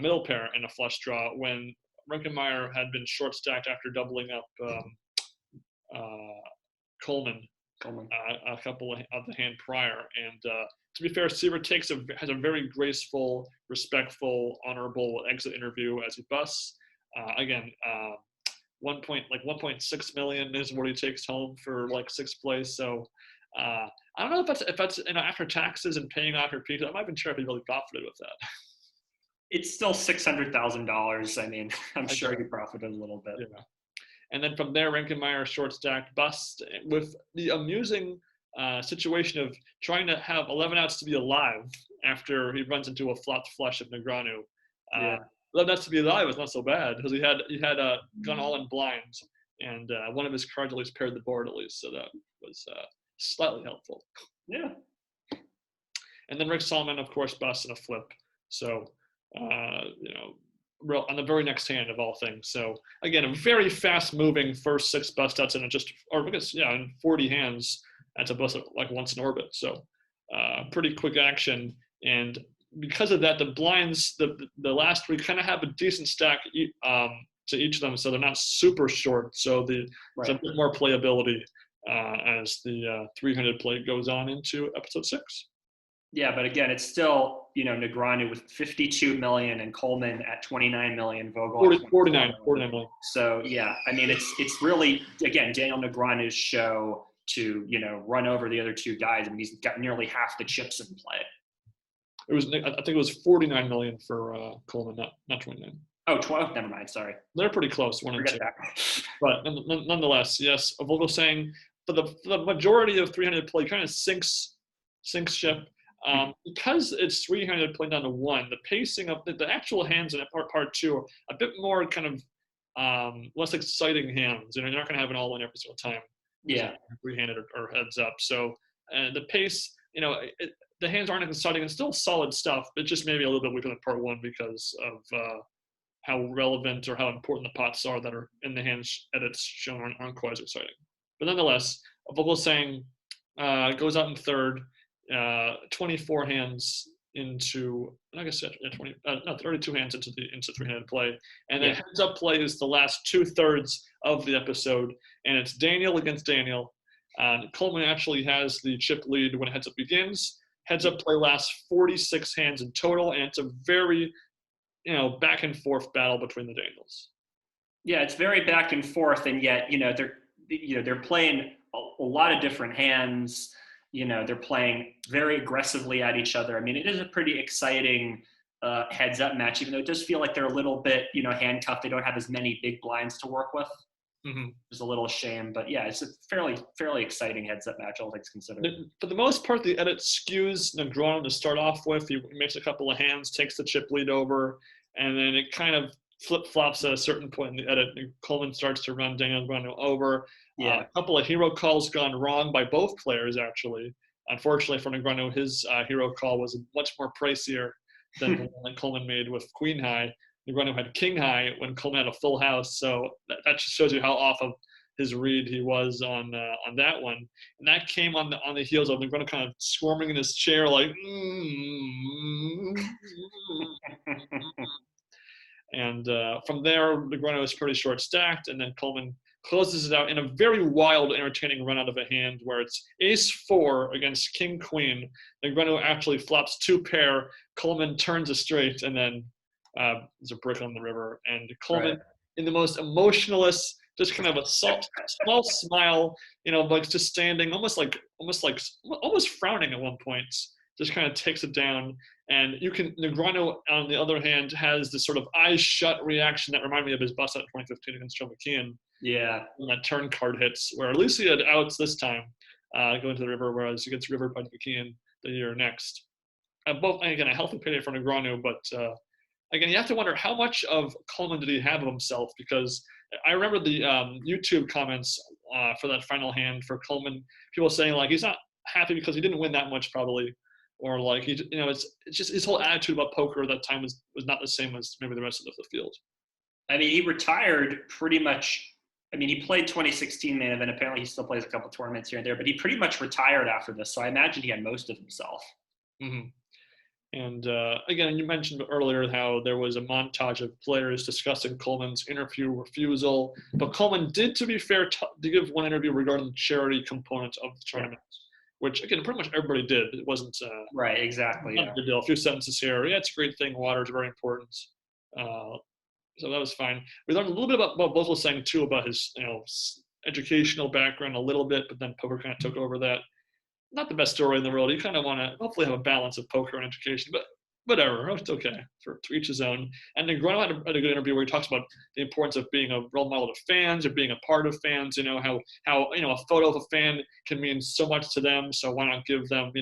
Speaker 1: middle pair and a flush draw, when Reinkmeier had been short stacked after doubling up Coleman a couple of the hand prior. And to be fair, Seiver has a very graceful, respectful, honorable exit interview as he busts. Again, 1.6 million is what he takes home for like sixth place. So I don't know if that's after taxes and paying off your fees. I'm not even sure if he really profited with that.
Speaker 2: It's still $600,000. I mean, I'm sure he profited a little bit.
Speaker 1: Yeah. And then from there, Reinkmeier short stacked bust with the amusing situation of trying to have 11 outs to be alive after he runs into a flopped flush of Negreanu. 11 outs to be alive was not so bad because he had gone all in blinds, and one of his cards at least paired the board at least, so that was slightly helpful.
Speaker 2: Yeah.
Speaker 1: And then Rick Solomon, of course, busts in a flip. So on the very next hand of all things. So again, a very fast-moving first 6 bust outs in in 40 hands. That's a bust like once in orbit. So pretty quick action, and because of that, the blinds the last 3 kind of have a decent stack to each of them, so they're not super short. So there's a bit more playability as the 300 play goes on into episode 6.
Speaker 2: Yeah, but again, it's still, Negreanu with 52 million and Coleman at 29 million, Vogel at
Speaker 1: 49 million.
Speaker 2: So yeah, I mean, it's really, again, Daniel Negreanu's show to, run over the other 2 guys. I mean, he's got nearly half the chips in play.
Speaker 1: I think it was 49 million for Coleman, not 29.
Speaker 2: Oh, 12, never mind, sorry.
Speaker 1: They're pretty close, 1 and 2. But nonetheless, yes, Vogelsang, for the majority of 300 play, kind of sinks ship. Because it's 300 playing down to 1, the pacing of the actual hands in part 2 are a bit more kind of less exciting hands. You're not going to have an all-in every single time.
Speaker 2: Yeah.
Speaker 1: 300 or heads up. So the pace, the hands aren't exciting. It's still solid stuff, but just maybe a little bit weaker than part 1 because of how relevant or how important the pots are that are in the hands edits shown aren't quite as exciting. But nonetheless, Vogelsang goes out in third. 24 hands into, like I said, 32 hands into 300 play, and then heads up play is the last 2/3 of the episode, and it's Daniel against Daniel. Coleman actually has the chip lead when heads up begins. Heads up play lasts 46 hands in total, and it's a very, back and forth battle between the Daniels.
Speaker 2: Yeah, it's very back and forth, and yet they're playing a lot of different hands. They're playing very aggressively at each other. I mean, it is a pretty exciting heads-up match, even though it does feel like they're a little bit, handcuffed. They don't have as many big blinds to work with. Mm-hmm. It's a little shame. But, yeah, it's a fairly exciting heads-up match, all things considered.
Speaker 1: For the most part, the edit skews Negreanu to start off with. He makes a couple of hands, takes the chip lead over, and then it kind of flip-flops at a certain point in the edit. Coleman starts to run Daniel Negreanu over.
Speaker 2: Yeah.
Speaker 1: A couple of hero calls gone wrong by both players, actually. Unfortunately for Negreanu, his hero call was much more pricier than the one that Coleman made with Queen High. Negreanu had King High when Coleman had a full house, so that just shows you how off of his read he was on that one. And that came on the heels of Negreanu kind of squirming in his chair like, And from there, Negreanu was pretty short stacked, and then Coleman closes it out in a very wild, entertaining run out of a hand where it's ace-4 against king-queen. Negreanu actually flops 2 pair. Coleman turns a straight, and then there's a brick on the river. And Coleman, in the most emotionless, just kind of a small smile, like just standing, almost frowning at one point, just kind of takes it down. And Negreanu, on the other hand, has this sort of eyes shut reaction that reminded me of his bust out in 2015 against Joe McKeon.
Speaker 2: Yeah.
Speaker 1: When that turn card hits, where at least he had outs this time going to the river, whereas he gets rivered by McKeon the year next. Both, again, a healthy payday for Negreanu, but again, you have to wonder how much of Coleman did he have of himself, because I remember the YouTube comments for that final hand for Coleman, people saying like he's not happy because he didn't win that much probably, or like it's just his whole attitude about poker at that time was not the same as maybe the rest of the field.
Speaker 2: I mean, he retired pretty much. I mean, he played 2016 main event. Apparently, he still plays a couple tournaments here and there, but he pretty much retired after this. So I imagine he had most of himself.
Speaker 1: Mm-hmm. And again, you mentioned earlier how there was a montage of players discussing Coleman's interview refusal. But Coleman did, to be fair, to give one interview regarding the charity component of the tournament, which, again, pretty much everybody did. It wasn't
Speaker 2: right, exactly.
Speaker 1: Not a big deal. A few sentences here. Yeah, it's a great thing. Water is very important. So that was fine. We learned a little bit about what Both was saying, too, about his educational background a little bit, but then poker kind of took over that. Not the best story in the world. You kind of want to hopefully have a balance of poker and education, but whatever, it's okay. To each his own. And then Grunow had a good interview where he talks about the importance of being a role model to fans, or being a part of fans. How a photo of a fan can mean so much to them. So why not give them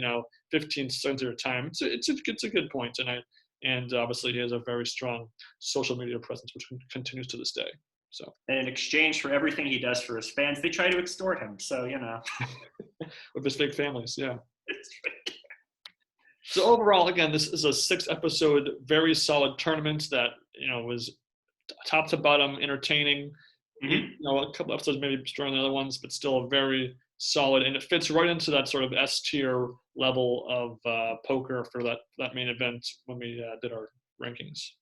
Speaker 1: 15 seconds of your time? It's a good point, and obviously he has a very strong social media presence, which continues to this day. So,
Speaker 2: and in exchange for everything he does for his fans, they try to extort him. So,
Speaker 1: with his fake families, yeah. So overall, again, this is a 6-episode, very solid tournament that was top to bottom entertaining.
Speaker 2: Mm-hmm.
Speaker 1: A couple episodes maybe stronger than other ones, but still very solid, and it fits right into that sort of S tier level of poker for that main event when we did our rankings.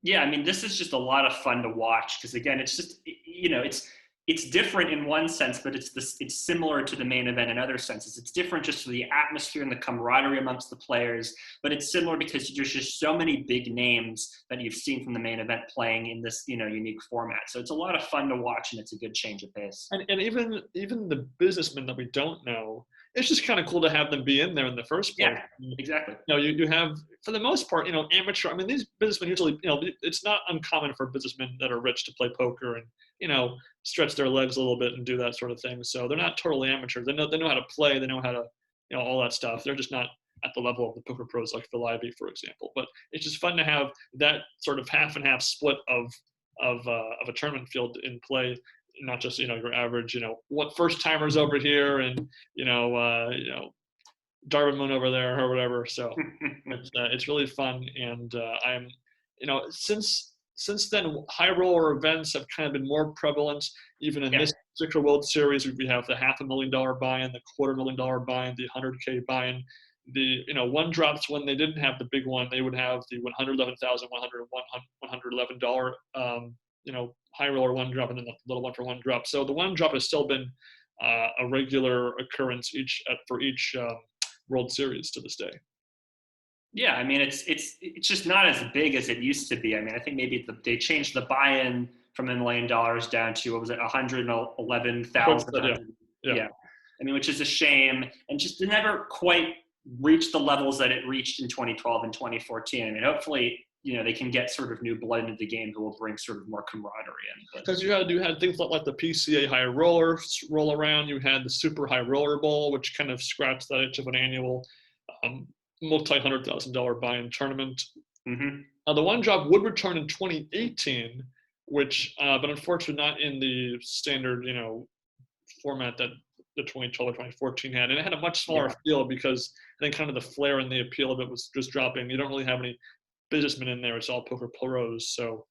Speaker 2: Yeah, I mean, this is just a lot of fun to watch because, again, it's just, it's different in one sense, but it's similar to the main event in other senses. It's different just for the atmosphere and the camaraderie amongst the players, but it's similar because there's just so many big names that you've seen from the main event playing in this, unique format. So it's a lot of fun to watch, and it's a good change of pace.
Speaker 1: And even the businessmen that we don't know, it's just kind of cool to have them be in there in the first place.
Speaker 2: Yeah, exactly.
Speaker 1: You have, for the most part, amateur. I mean, these businessmen usually, it's not uncommon for businessmen that are rich to play poker and, stretch their legs a little bit and do that sort of thing. So they're not totally amateurs. They know how to play. They know how to, all that stuff. They're just not at the level of the poker pros like Phil Ivey, for example. But it's just fun to have that sort of half and half split of a tournament field in play. Not just your average what first timers over here and Darwin Moon over there or whatever. So it's really fun, and I'm since then high roller events have kind of been more prevalent. Even in this particular World Series, we have the $500,000 buy-in, the $250,000 buy-in, the $100K buy-in. The one drops when they didn't have the big one, they would have the $111,111 high roller one drop and then the little one for one drop. So the one drop has still been a regular occurrence for each World Series to this day.
Speaker 2: Yeah, I mean it's just not as big as it used to be. I mean, I think maybe they changed the buy-in from $1 million down to, what was it, 111,000. Yeah. I mean, which is a shame, and just never quite reached the levels that it reached in 2012 and 2014. I mean, hopefully, they can get sort of new blood into the game who will bring sort of more camaraderie in.
Speaker 1: Because you had things like the PCA high roller roll around. You had the super high roller bowl, which kind of scratched that itch of an annual multi-$100,000 buy-in tournament.
Speaker 2: Mm-hmm.
Speaker 1: Now the one drop would return in 2018, which but unfortunately not in the standard format that the 2012 or 2014 had, and it had a much smaller field because I think kind of the flair and the appeal of it was just dropping. You don't really have any businessmen in there. It's all poker pros. So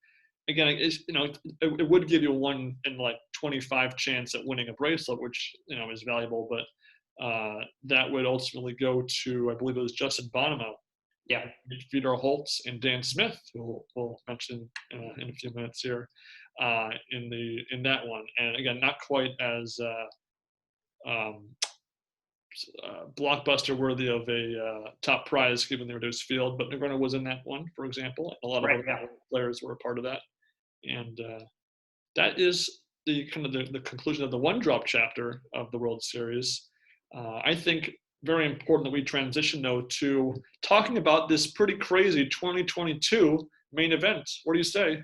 Speaker 1: again, it would give you a 1 in 25 chance at winning a bracelet, which is valuable, but that would ultimately go to, I believe it was Justin Bonomo, Fedor Holtz, and Dan Smith, who we'll mention in a few minutes here, in that one. And again, not quite as blockbuster worthy of a top prize given the reduced field, but Negreanu was in that one, for example. A lot of other players were a part of that, and that is the kind of the conclusion of the one drop chapter of the World Series. I think very important that we transition though to talking about this pretty crazy 2022 main event. What do you say?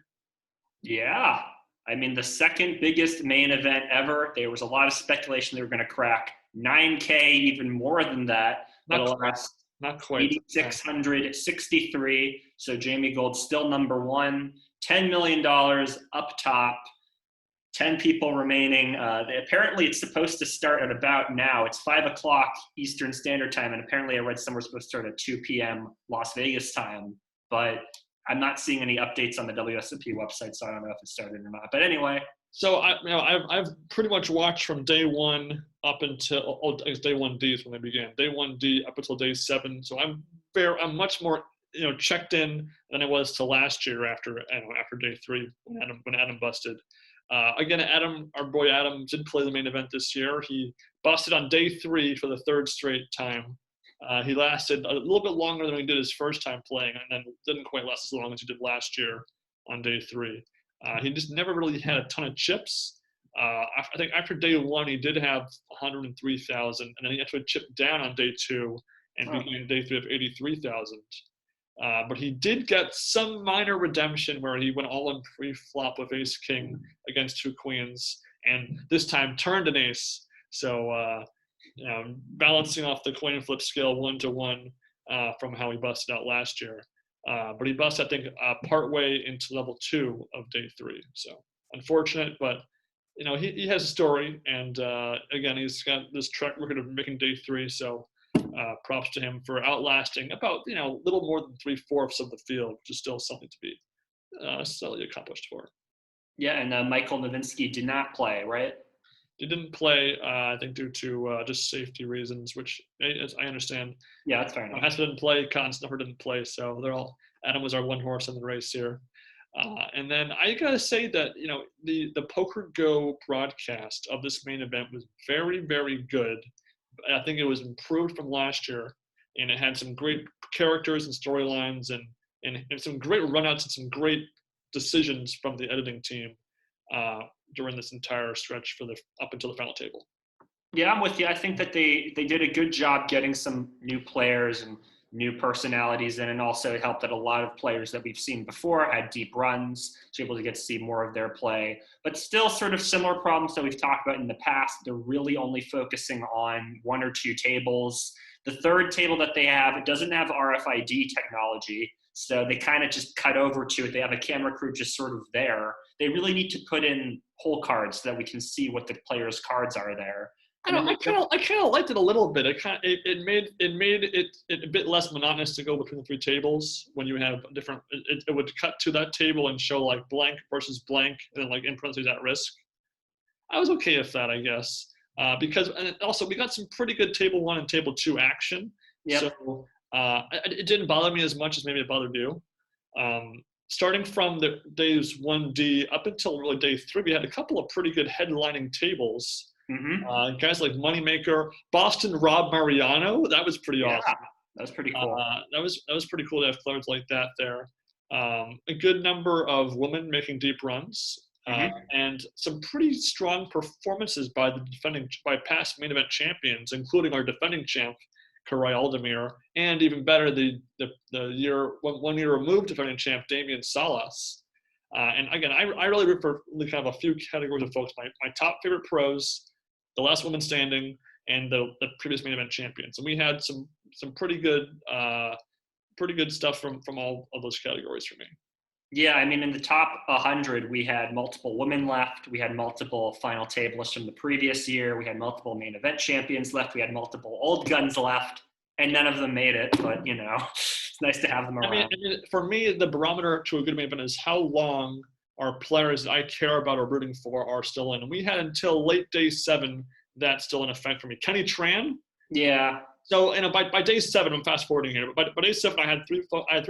Speaker 2: Yeah, I mean, the second biggest main event ever. There was a lot of speculation they were going to crack 9K, even more than that.
Speaker 1: Not Not quite.
Speaker 2: 8,663. So Jamie Gold still number one. $10 million up top. 10 people remaining. Apparently, it's supposed to start at about now. It's 5 o'clock Eastern Standard Time, and apparently I read somewhere supposed to start at 2 p.m. Las Vegas time. But I'm not seeing any updates on the WSOP website, so I don't know if it started or not. But anyway.
Speaker 1: So I've pretty much watched from day one up until day 1D is when they began. Day 1D up until day 7. So I'm much more checked in than I was to last year after day 3 when Adam busted. Again, our boy Adam did play the main event this year. He busted on day 3 for the 3rd straight time. He lasted a little bit longer than he did his first time playing, and then didn't quite last as long as he did last year on day 3. He just never really had a ton of chips. I think after day 1, he did have 103,000, and then he actually chipped down on day 2 and began day 3 of 83,000. But he did get some minor redemption where he went all in pre-flop with ace king against 2 queens, and this time turned an ace. So balancing off the coin flip scale 1-to-1 from how he busted out last year. But he busted, I think, partway into level 2 of day 3. So unfortunate, but he has a story, and again, he's got this track record of making day 3. So props to him for outlasting about a little more than 3/4 of the field, which is still something to be slightly accomplished for.
Speaker 2: Yeah, and Michael Nowitzki did not play, right?
Speaker 1: He didn't play, I think, due to just safety reasons, which I understand.
Speaker 2: Yeah, that's fair enough.
Speaker 1: Hesper didn't play, Katz never didn't play, so Adam was our one horse in the race here. And then I gotta say that the PokerGo broadcast of this main event was very, very good. I think it was improved from last year, and it had some great characters and storylines, and some great runouts and some great decisions from the editing team during this entire stretch up until the final table.
Speaker 2: Yeah, I'm with you. I think that they did a good job getting some new players and new personalities in, and also it helped that a lot of players that we've seen before had deep runs, so able to get to see more of their play. But still sort of similar problems that we've talked about in the past. They're really only focusing on 1 or 2 tables. The 3rd table that they have, it doesn't have RFID technology, so they kind of just cut over to it. They have a camera crew just sort of there. They really need to put in hole cards so that we can see what the players' cards are there.
Speaker 1: I kind of liked it a little bit. It made it a bit less monotonous to go between the 3 tables when you have different. It would cut to that table and show like blank versus blank, and then like in parentheses at risk. I was okay with that, I guess, because and also we got some pretty good table 1 and table 2 action.
Speaker 2: Yep.
Speaker 1: So it didn't bother me as much as maybe it bothered you. Starting from the days 1D up until really day 3, we had a couple of pretty good headlining tables.
Speaker 2: Mm-hmm.
Speaker 1: Guys like Moneymaker, Boston Rob Mariano, that was pretty awesome.
Speaker 2: That was pretty cool.
Speaker 1: That was pretty cool to have players like that there. A good number of women making deep runs, and some pretty strong performances by past main event champions, including our defending champ, Aldemir, and even better, the 1 year removed defending champ, Damian Salas. And again, I really root for kind of a few categories of folks. My top favorite pros, the last woman standing, and the previous main event champions. And we had some pretty good stuff from all of those categories for me.
Speaker 2: Yeah, I mean, in the top 100, we had multiple women left. We had multiple final tablists from the previous year. We had multiple main event champions left. We had multiple old guns left, and none of them made it. But, it's nice to have them around.
Speaker 1: I mean, for me, the barometer to a good main event is how long our players that I care about or rooting for are still in. And we had until late day 7 that's still in effect for me. Kenny Tran.
Speaker 2: Yeah.
Speaker 1: So, by day 7, I'm fast forwarding here, but by day 7, I had 3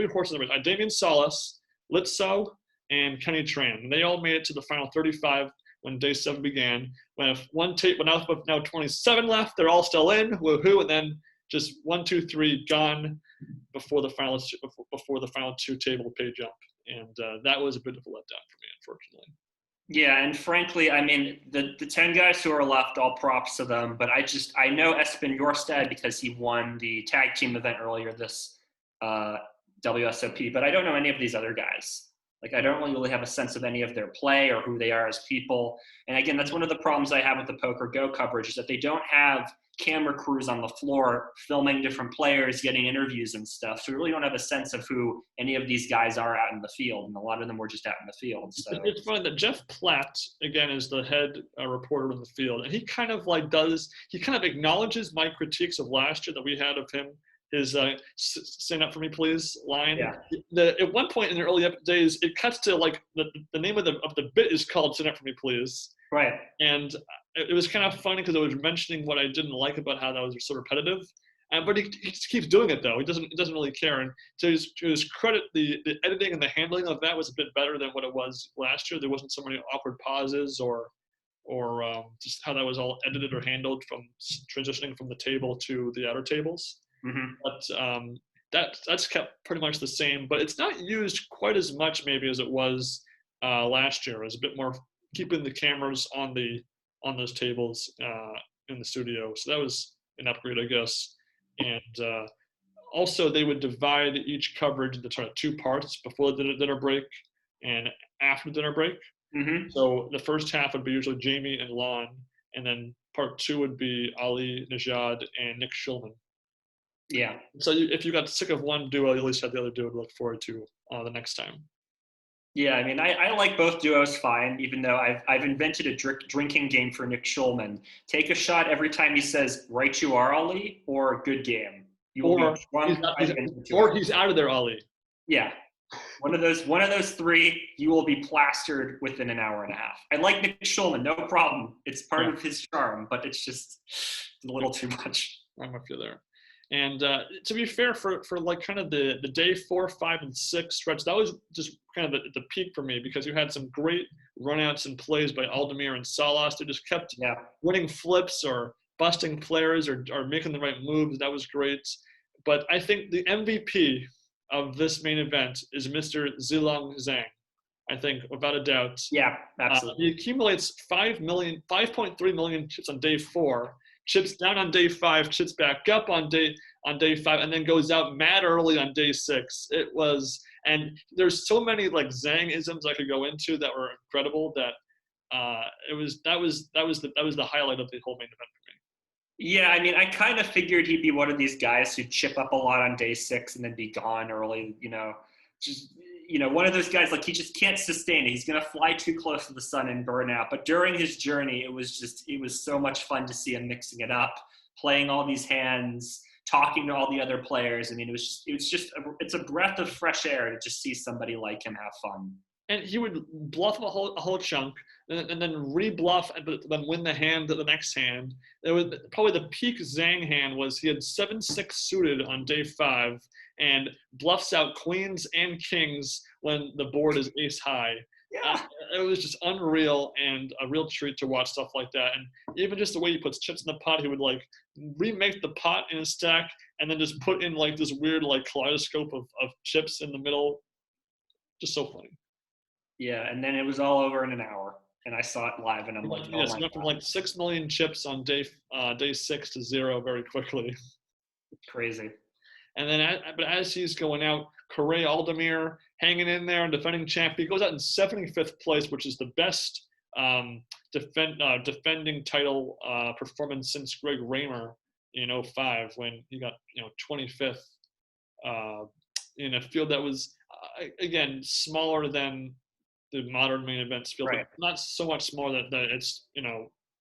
Speaker 1: horses in the race. I had Damian Salas, Litso, and Kenny Tran. And they all made it to the final 35 when day 7 began. When now 27 left, they're all still in, woohoo, and then just 1, 2, 3 gone before the final 2 table pay jump. And that was a bit of a letdown for me, unfortunately.
Speaker 2: Yeah, and frankly, I mean, the 10 guys who are left, all props to them. But I know Espen Jorstad because he won the tag team event earlier this WSOP, but I don't know any of these other guys. Like, I don't really have a sense of any of their play or who they are as people. And again, that's one of the problems I have with the PokerGo coverage, is that they don't have camera crews on the floor filming different players, getting interviews and stuff. So we really don't have a sense of who any of these guys are out in the field. And a lot of them were just out in the field. So
Speaker 1: it's funny that Jeff Platt, again, is the head reporter in the field. And he kind of acknowledges my critiques of last year that we had of him. His "stand up for me, please" line.
Speaker 2: Yeah.
Speaker 1: At one point in the early days, it cuts to like the name of the bit is called "Stand up for me, please."
Speaker 2: Right.
Speaker 1: And it was kind of funny because I was mentioning what I didn't like about how that was so repetitive. But he just keeps doing it though. He doesn't really care. And to his credit, the editing and the handling of that was a bit better than what it was last year. There wasn't so many awkward pauses or just how that was all edited or handled from transitioning from the table to the outer tables.
Speaker 2: Mm-hmm.
Speaker 1: But that's kept pretty much the same, but it's not used quite as much maybe as it was last year. It was a bit more keeping the cameras on those tables in the studio. So that was an upgrade, I guess. And also they would divide each coverage into two parts before the dinner break and after the dinner break.
Speaker 2: Mm-hmm.
Speaker 1: So the first half would be usually Jamie and Lon, and then part 2 would be Ali, Najad, and Nick Schulman.
Speaker 2: Yeah.
Speaker 1: So if you got sick of one duo, you at least had the other duo to look forward to the next time.
Speaker 2: Yeah, I mean, I like both duos fine, even though I've invented a drinking game for Nick Schulman. Take a shot every time he says, "Right you are, Ali," or "Good game." You will be drunk
Speaker 1: he's out of there, Ali.
Speaker 2: Yeah. One of those 3, you will be plastered within an hour and a half. I like Nick Schulman, no problem. It's part of his charm, but it's just a little too much.
Speaker 1: I'm with you there. And to be fair, for like kind of the day 4, 5, and 6 stretch, that was just kind of the peak for me, because you had some great runouts and plays by Aldemir and Salas. They just kept winning flips or busting players or making the right moves. That was great. But I think the MVP of this main event is Mr. Zilong Zhang. I think, without a doubt.
Speaker 2: Yeah, absolutely.
Speaker 1: He accumulates 5.3 million chips on day 4. Chips down on day 5, chips back up on day 5, and then goes out mad early on day 6. It was, and there's so many like Zhang-isms I could go into that were incredible. That that was the highlight of the whole main event for me.
Speaker 2: Yeah, I mean, I kind of figured he'd be one of these guys who'd chip up a lot on day 6 and then be gone early. One of those guys, like, he just can't sustain it. He's going to fly too close to the sun and burn out. But during his journey, it was so much fun to see him mixing it up, playing all these hands, talking to all the other players. I mean, it's a breath of fresh air to just see somebody like him have fun.
Speaker 1: And he would bluff a whole chunk, and then re-bluff, and then win the hand, the next hand. It was probably the peak Zhang hand was he had 7-6 suited on day 5, and bluffs out queens and kings when the board is ace high.
Speaker 2: Yeah.
Speaker 1: It was just unreal and a real treat to watch stuff like that. And even just the way he puts chips in the pot, he would like remake the pot in a stack and then just put in like this weird like kaleidoscope of chips in the middle. Just so funny.
Speaker 2: Yeah, and then it was all over in an hour, and I saw it live, and I'm like,
Speaker 1: yes, went from like 6 million chips on day 6 to 0 very quickly.
Speaker 2: Crazy.
Speaker 1: And then, but as he's going out, Correa Aldemir hanging in there and defending champ. He goes out in 75th place, which is the best defending title performance since Greg Raymer in 2005 when he got 25th in a field that was again smaller than the modern main events field,
Speaker 2: right.
Speaker 1: But not so much smaller that it's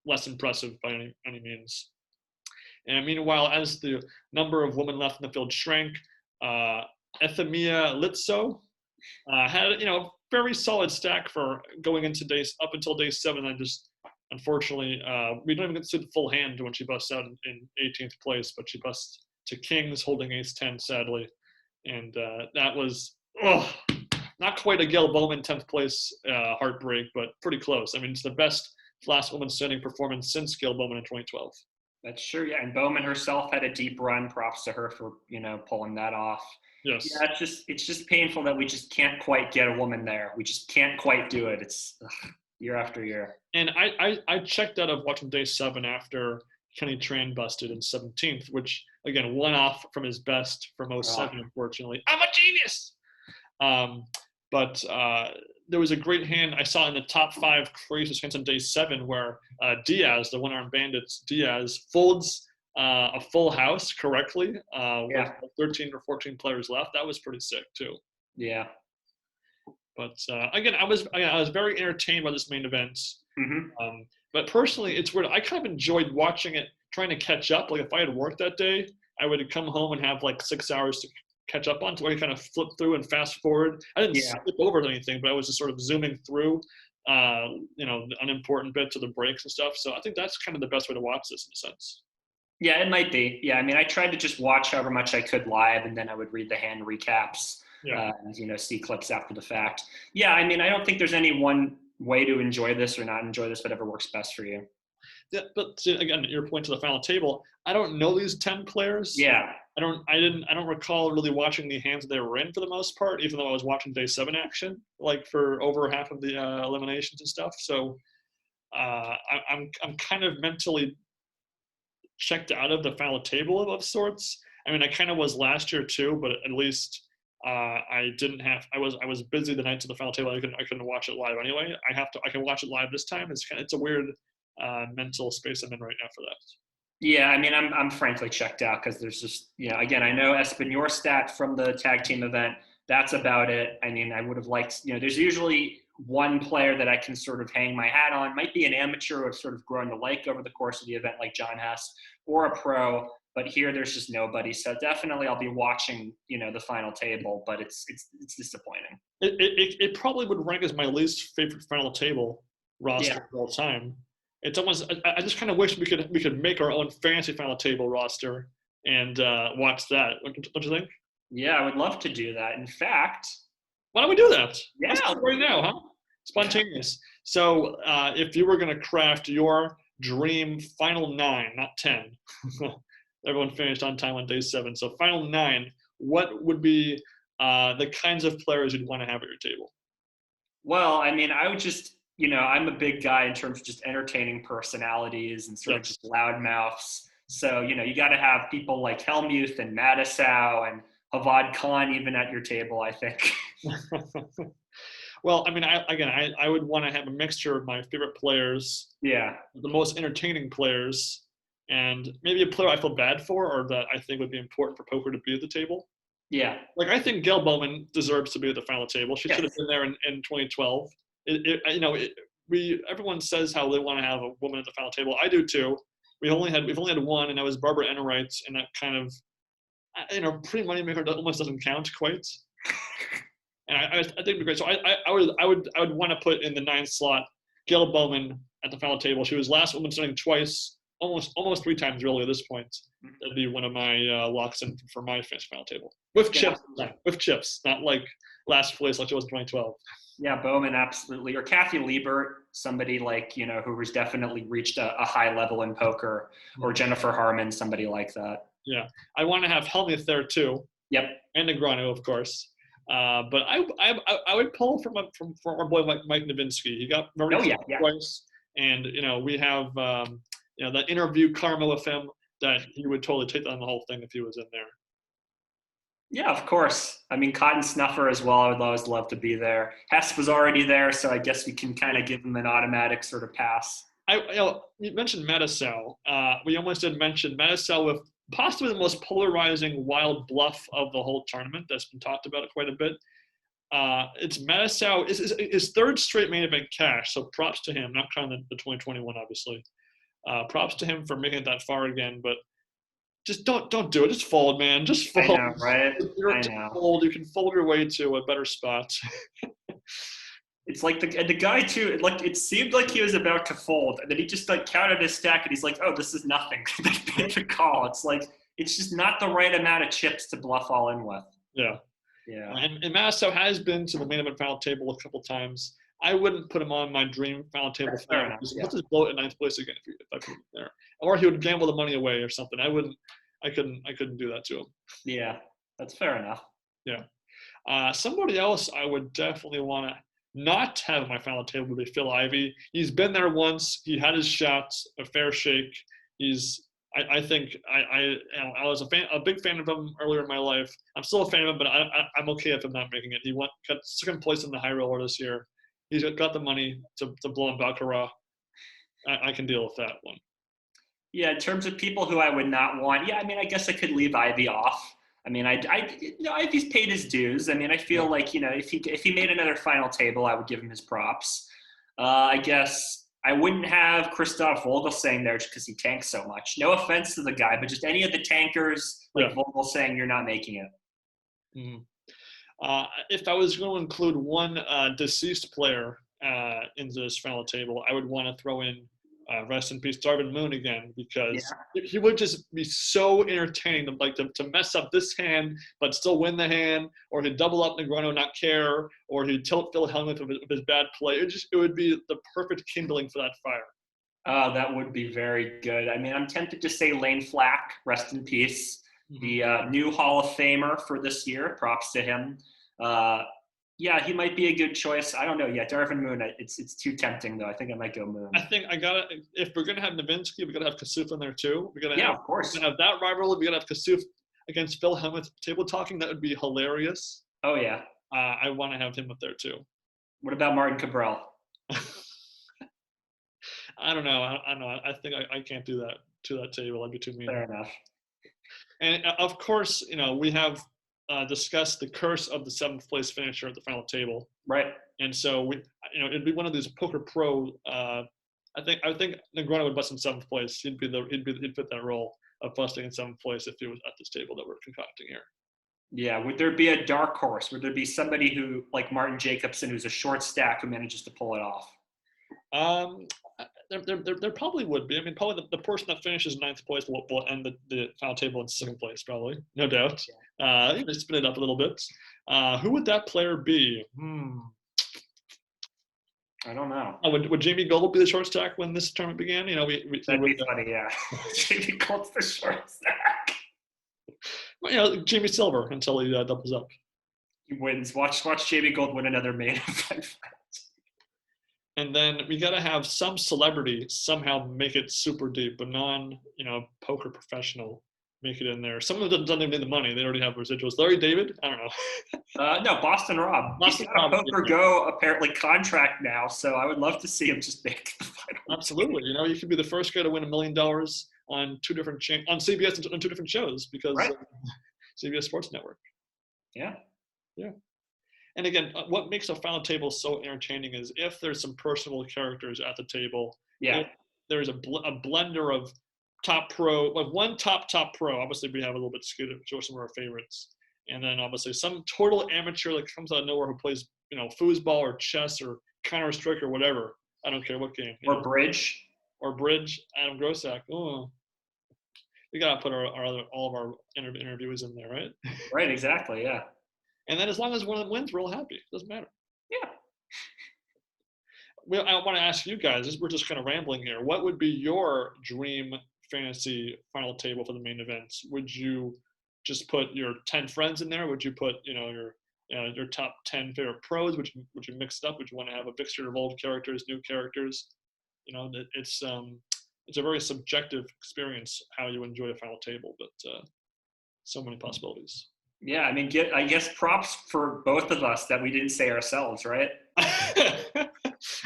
Speaker 1: less impressive by any means. And meanwhile, as the number of women left in the field shrank, Ethemia Litso had very solid stack for going into up until day 7. And just unfortunately, we don't even get to see the full hand when she busts out in 18th place, but she busts to kings holding ace-10 sadly, and that was not quite a Gail Bowman 10th place heartbreak, but pretty close. I mean, it's the best last woman standing performance since Gail Bowman in 2012.
Speaker 2: That's true, yeah. And Bowman herself had a deep run. Props to her for pulling that off.
Speaker 1: Yes.
Speaker 2: Yeah, it's just painful that we just can't quite get a woman there. We just can't quite do it. It's year after year.
Speaker 1: And I checked out of watching day 7 after Kenny Tran busted in 17th, which again one off from his best from 07. Unfortunately, I'm a genius. But there was a great hand I saw in the top 5 craziest hands on day 7 where Diaz, the one-armed bandits, Diaz folds a full house correctly with 13 or 14 players left. That was pretty sick too.
Speaker 2: Yeah.
Speaker 1: But again, I was very entertained by this main event.
Speaker 2: Mm-hmm.
Speaker 1: But personally, it's weird. I kind of enjoyed watching it, trying to catch up. Like if I had worked that day, I would come home and have like 6 hours to catch up on, so I could kind of flip through and fast forward. I didn't skip over anything, but I was just sort of zooming through, the unimportant bits of the breaks and stuff. So I think that's kind of the best way to watch this in a sense.
Speaker 2: Yeah, it might be. Yeah, I mean, I tried to just watch however much I could live, and then I would read the hand recaps, and see clips after the fact. Yeah, I mean, I don't think there's any one way to enjoy this or not enjoy this, whatever works best for you.
Speaker 1: Yeah, but again, your point to the final table, I don't know these 10 players.
Speaker 2: Yeah.
Speaker 1: I don't recall really watching the hands they were in for the most part, even though I was watching day 7 action, like for over half of the eliminations and stuff. So I'm kind of mentally checked out of the final table of sorts. I mean, I kind of was last year too, but at least I was busy the nights of the final table. I couldn't watch it live anyway. I can watch it live this time. It's a weird mental space I'm in right now for that.
Speaker 2: Yeah, I mean, I'm frankly checked out because there's just, again, I know Esfandiari stat from the tag team event. That's about it. I mean, I would have liked, there's usually one player that I can sort of hang my hat on. Might be an amateur who I've sort of grown to like over the course of the event, like John Hess, or a pro. But here, there's just nobody. So definitely, I'll be watching, the final table. But it's disappointing.
Speaker 1: It probably would rank as my least favorite final table roster of all time. It's almost. I just kind of wish we could make our own fantasy final table roster and watch that. Don't you think?
Speaker 2: Yeah, I would love to do that. In fact,
Speaker 1: why don't we do that?
Speaker 2: Yeah,
Speaker 1: let's do it right now, huh? Spontaneous. So, if you were going to craft your dream final 9, not 10, everyone finished on time on day 7. So, final 9. What would be the kinds of players you'd want to have at your table?
Speaker 2: Well, I mean, I would just. I'm a big guy in terms of just entertaining personalities and sort of just loud mouths. So, you got to have people like Hellmuth and Madisau and Havad Khan even at your table, I think.
Speaker 1: Well, I mean, I would want to have a mixture of my favorite players.
Speaker 2: Yeah.
Speaker 1: The most entertaining players, and maybe a player I feel bad for or that I think would be important for poker to be at the table.
Speaker 2: Yeah.
Speaker 1: Like, I think Gail Bowman deserves to be at the final table. She should have been there in 2012. Everyone says how they want to have a woman at the final table. I do too. We've only had one, and that was Barbara Enright, and that kind of, pre-moneymaker that almost doesn't count quite. And I think it'd be great. So I would want to put in the 9th slot Gail Bowman at the final table. She was last woman standing twice, almost 3 times really at this point. That'd be one of my locks in for my finish final table with chips. With chips, not like last place like it was in 2012.
Speaker 2: Yeah, Bowman, absolutely. Or Kathy Liebert, somebody like, who has definitely reached a high level in poker, or Jennifer Harmon, somebody like that.
Speaker 1: Yeah. I want to have Hellmuth there too.
Speaker 2: Yep.
Speaker 1: And Negrano, of course. But I would pull from our boy Mike Nowitzki. He got very twice. And, we have, that interview karma with him that he would totally take on the whole thing if he was in there.
Speaker 2: Yeah, of course. I mean, Cotton Snuffer as well. I would always love to be there. Hess was already there, so I guess we can kind of give him an automatic sort of pass.
Speaker 1: You mentioned Madisau. We almost did mention Madisau with possibly the most polarizing wild bluff of the whole tournament that's been talked about quite a bit. It's Madisau. His 3rd straight main event cash, so props to him. Not counting the 2021, obviously. Props to him for making it that far again, but just don't do it. Just fold, man. Just fold.
Speaker 2: I know, right? I know.
Speaker 1: Fold. You can fold your way to a better spot.
Speaker 2: It's like the guy too. Like it seemed like he was about to fold, and then he just counted his stack, and he's like, "Oh, this is nothing." They made the call. It's like it's just not the right amount of chips to bluff all in with.
Speaker 1: Yeah.
Speaker 2: Yeah.
Speaker 1: And Madisau has been to the main event final table a couple times. I wouldn't put him on my dream final table.
Speaker 2: Fair enough.
Speaker 1: Let's just blow it at 9th place again if I put him there, or he would gamble the money away or something. I couldn't do that to him.
Speaker 2: Yeah, that's fair enough.
Speaker 1: Yeah. Somebody else I would definitely want to not have at my final table would be Phil Ivey. He's been there once. He had his shots, a fair shake. I think I was a big fan of him earlier in my life. I'm still a fan of him, but I'm okay with him not making it. He got second place in the high roller this year. He's got the money to blow in baccarat. I can deal with that one.
Speaker 2: Yeah, in terms of people who I would not want, I mean, I guess I could leave Ivey off. I mean, Ivey's paid his dues. I mean, I feel like, if he made another final table, I would give him his props. I guess I wouldn't have Christoph Vogelsang there just because he tanks so much. No offense to the guy, but just any of the tankers, like Vogelsang, you're not making it.
Speaker 1: Mm-hmm. If I was going to include one deceased player into this final table, I would want to throw in rest in peace, Darvin Moon again, because he would just be so entertaining to mess up this hand but still win the hand, or he'd double up Negreanu, not care, or he'd tilt Phil Hellmuth with his bad play. It would be the perfect kindling for that fire.
Speaker 2: That would be very good. I mean, I'm tempted to say Lane Flack, rest in peace, the new Hall of Famer for this year. Props to him. He might be a good choice. I don't know. Yeah, Darvin Moon, it's too tempting, though. I think I might go Moon.
Speaker 1: I think if we're going to have Nowitzki, we're going to have Kasuf in there, too.
Speaker 2: Of course.
Speaker 1: We're going to have that rivalry. We're going to have Kasuf against Phil Hellmuth table talking. That would be hilarious.
Speaker 2: Oh, yeah.
Speaker 1: I want to have him up there, too.
Speaker 2: What about Martin Cabral?
Speaker 1: I don't know. I think I can't do that to that table. I'd be too mean.
Speaker 2: Fair enough.
Speaker 1: And, of course, we have discussed the curse of the 7th place finisher at the final table.
Speaker 2: Right.
Speaker 1: And so it'd be one of these Poker Pro. I think Negreanu would bust in 7th place. He'd fit that role of busting in 7th place if he was at this table that we're concocting here. Yeah.
Speaker 2: Would there be a dark horse? Would there be somebody who, like Martin Jacobson, who's a short stack who manages to pull it off?
Speaker 1: There probably would be. I mean, probably the person that finishes 9th place will end the final table in 2nd place, probably, no doubt. Spin it up a little bit. Who would that player be?
Speaker 2: I don't know.
Speaker 1: Would Jamie Gold be the short stack when this tournament began?
Speaker 2: That'd be funny, yeah. Jamie Gold's the short stack.
Speaker 1: Well, Jamie Silver until he doubles up.
Speaker 2: He wins. Watch Jamie Gold win another main event.
Speaker 1: And then we got to have some celebrity somehow make it super deep, but poker professional make it in there. Some of them don't even need the money. They already have residuals. Larry David? I don't know.
Speaker 2: No, Boston Rob. He's got a PokerGo apparently contract now, so I would love to see him just make the final.
Speaker 1: Absolutely. You could be the first guy to win $1 million on 2 different on CBS on 2 different shows because CBS Sports Network.
Speaker 2: Yeah.
Speaker 1: Yeah. And again, what makes a final table so entertaining is if there's some personal characters at the table.
Speaker 2: Yeah.
Speaker 1: There's a blender of top pro, like one top pro. Obviously, we have a little bit skewed to show some of our favorites. And then obviously some total amateur that comes out of nowhere who plays, foosball or chess or Counter-Strike or whatever. I don't care what game.
Speaker 2: Or bridge.
Speaker 1: Adam Grossack. Oh. We got to put all of our interviewees in there, right?
Speaker 2: Right, exactly, yeah.
Speaker 1: And then as long as one of them wins, we're all happy. It doesn't matter.
Speaker 2: Yeah.
Speaker 1: I want to ask you guys, we're just kind of rambling here. What would be your dream fantasy final table for the main events? Would you just put your 10 friends in there? Would you put, your top 10 favorite pros? Would you mix it up? Would you want to have a mixture of old characters, new characters? It's a very subjective experience how you enjoy a final table, but so many possibilities.
Speaker 2: Yeah, I mean, I guess props for both of us that we didn't say ourselves, right?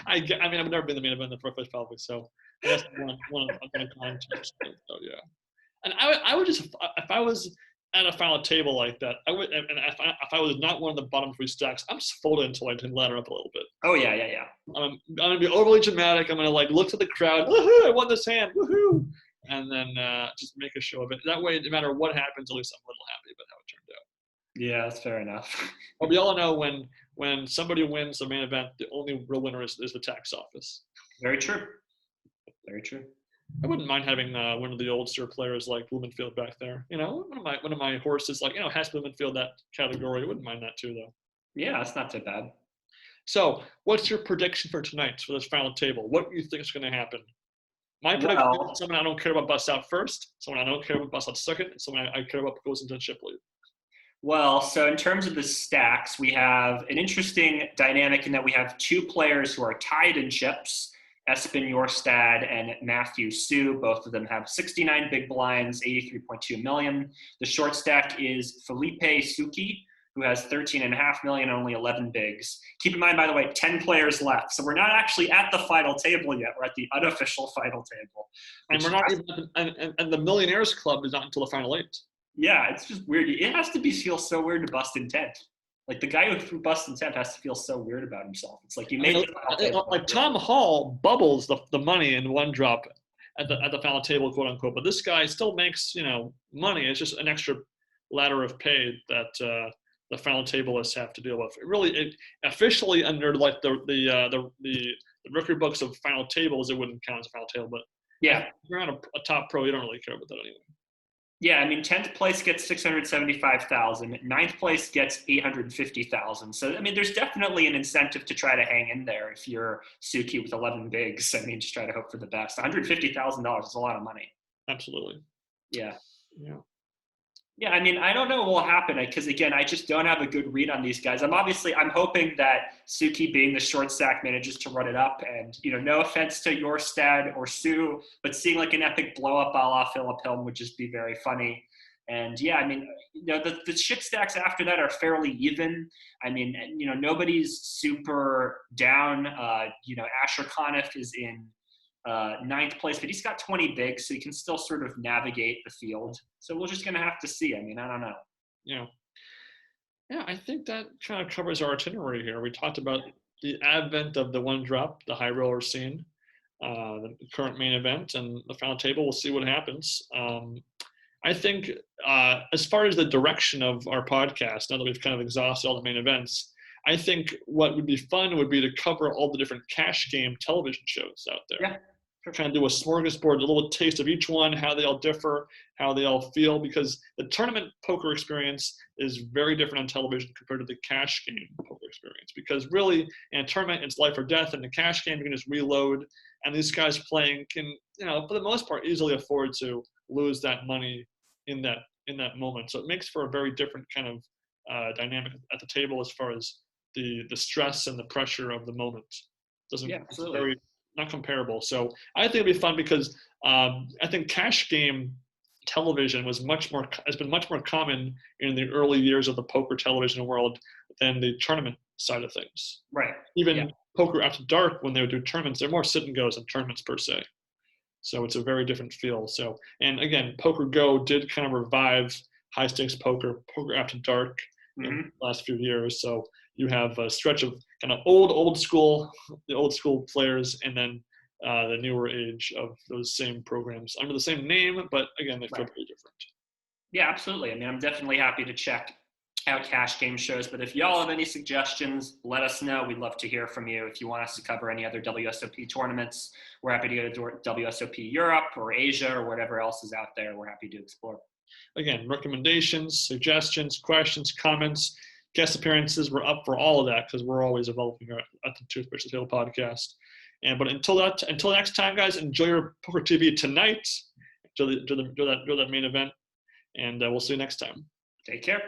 Speaker 1: I've never been the main event in the first probably, so I guess one of context. So yeah, and I would just if I was at a final table like that, I would, and if I was not one of the bottom 3 stacks, I'm just folded until I can ladder up a little bit.
Speaker 2: Oh yeah.
Speaker 1: I'm gonna be overly dramatic. I'm gonna look to the crowd. Woohoo! I won this hand. Woohoo! And then just make a show of it. That way, no matter what happens, at least I'm a little happy about how it turned out.
Speaker 2: Yeah, that's fair enough.
Speaker 1: But we all know when somebody wins the main event, the only real winner is the tax office.
Speaker 2: Very true. Very true.
Speaker 1: I wouldn't mind having one of the oldster players like Blumenfield back there. One of my horses has Blumenfield that category. I wouldn't mind that too, though.
Speaker 2: Yeah, that's not too bad.
Speaker 1: So, what's your prediction for tonight for this final table? What do you think is going to happen? My prediction is someone I don't care about busts out first, someone I don't care about busts out second, and someone I care about goes into chip lead.
Speaker 2: Well, so in terms of the stacks, we have an interesting dynamic in that we have 2 players who are tied in chips, Esfandiari and Matthew Su. Both of them have 69 big blinds, 83.2 million. The short stack is Felipe Suki, who has 13.5 million, only 11 bigs. Keep in mind, by the way, 10 players left. So we're not actually at the final table yet. We're at the unofficial final table.
Speaker 1: And we're not even, and the Millionaires Club is not until the final 8.
Speaker 2: Yeah, it's just weird. It has to feel so weird to bust in 10th. Like, the guy who threw bust in 10th has to feel so weird about himself. It's like you made
Speaker 1: like Tom Hall bubbles the money in one drop at the final table, quote unquote. But this guy still makes money. It's just an extra ladder of pay that the final tablists have to deal with. Officially under like the rookie books of final tables, it wouldn't count as a final table. But
Speaker 2: yeah,
Speaker 1: if you're not a top pro, you don't really care about that anyway.
Speaker 2: Yeah, I mean, 10th place gets 675,000. 9th place gets 850,000. So, I mean, there's definitely an incentive to try to hang in there if you're Suki with 11 bigs. I mean, just try to hope for the best. $150,000 is a lot of money.
Speaker 1: Absolutely.
Speaker 2: Yeah.
Speaker 1: Yeah.
Speaker 2: Yeah, I mean, I don't know what will happen because, again, I just don't have a good read on these guys. I'm hoping that Suki, being the short stack, manages to run it up. And, no offense to Jorstad or Sue, but seeing like an epic blow-up a la Philip Hilm would just be very funny. And, yeah, I mean, the shit stacks after that are fairly even. I mean, nobody's super down. Asher Conniff is in 9th place, but he's got 20 bigs, so he can still sort of navigate the field. So we're just going to have to see. I mean, I don't know.
Speaker 1: Yeah, I think that kind of covers our itinerary here. We talked about the advent of the one drop, the high roller scene, the current main event, and the final table. We'll see what happens. I think as far as the direction of our podcast, now that we've kind of exhausted all the main events, I think what would be fun would be to cover all the different cash game television shows out there.
Speaker 2: Yeah.
Speaker 1: Kind of do a smorgasbord, a little taste of each one, how they all differ, how they all feel, because the tournament poker experience is very different on television compared to the cash game poker experience. Because really, in a tournament, it's life or death. In the cash game, you can just reload, and these guys playing can, for the most part, easily afford to lose that money in that moment. So it makes for a very different kind of dynamic at the table as far as the stress and the pressure of the moment. It's very not comparable. So I think it'd be fun because I think cash game television has been much more common in the early years of the poker television world than the tournament side of things.
Speaker 2: Right.
Speaker 1: Even Poker After Dark, when they would do tournaments, they're more sit and goes than tournaments per se. So it's a very different feel. So, and again, PokerGo did kind of revive high stakes poker After Dark in the last few years. So you have a stretch of kind of old school players, and then the newer age of those same programs under the same name, but again, they feel pretty different.
Speaker 2: Yeah, absolutely. I mean, I'm definitely happy to check out cash game shows, but if y'all have any suggestions, let us know. We'd love to hear from you. If you want us to cover any other WSOP tournaments, we're happy to go to WSOP Europe or Asia or whatever else is out there. We're happy to explore. Again,
Speaker 1: recommendations, suggestions, questions, comments, guest appearances, we're up for all of that because we're always evolving here at the Toothbrush Table podcast. But until next time, guys, enjoy your Poker TV tonight. Enjoy that main event, and we'll see you next time.
Speaker 2: Take care.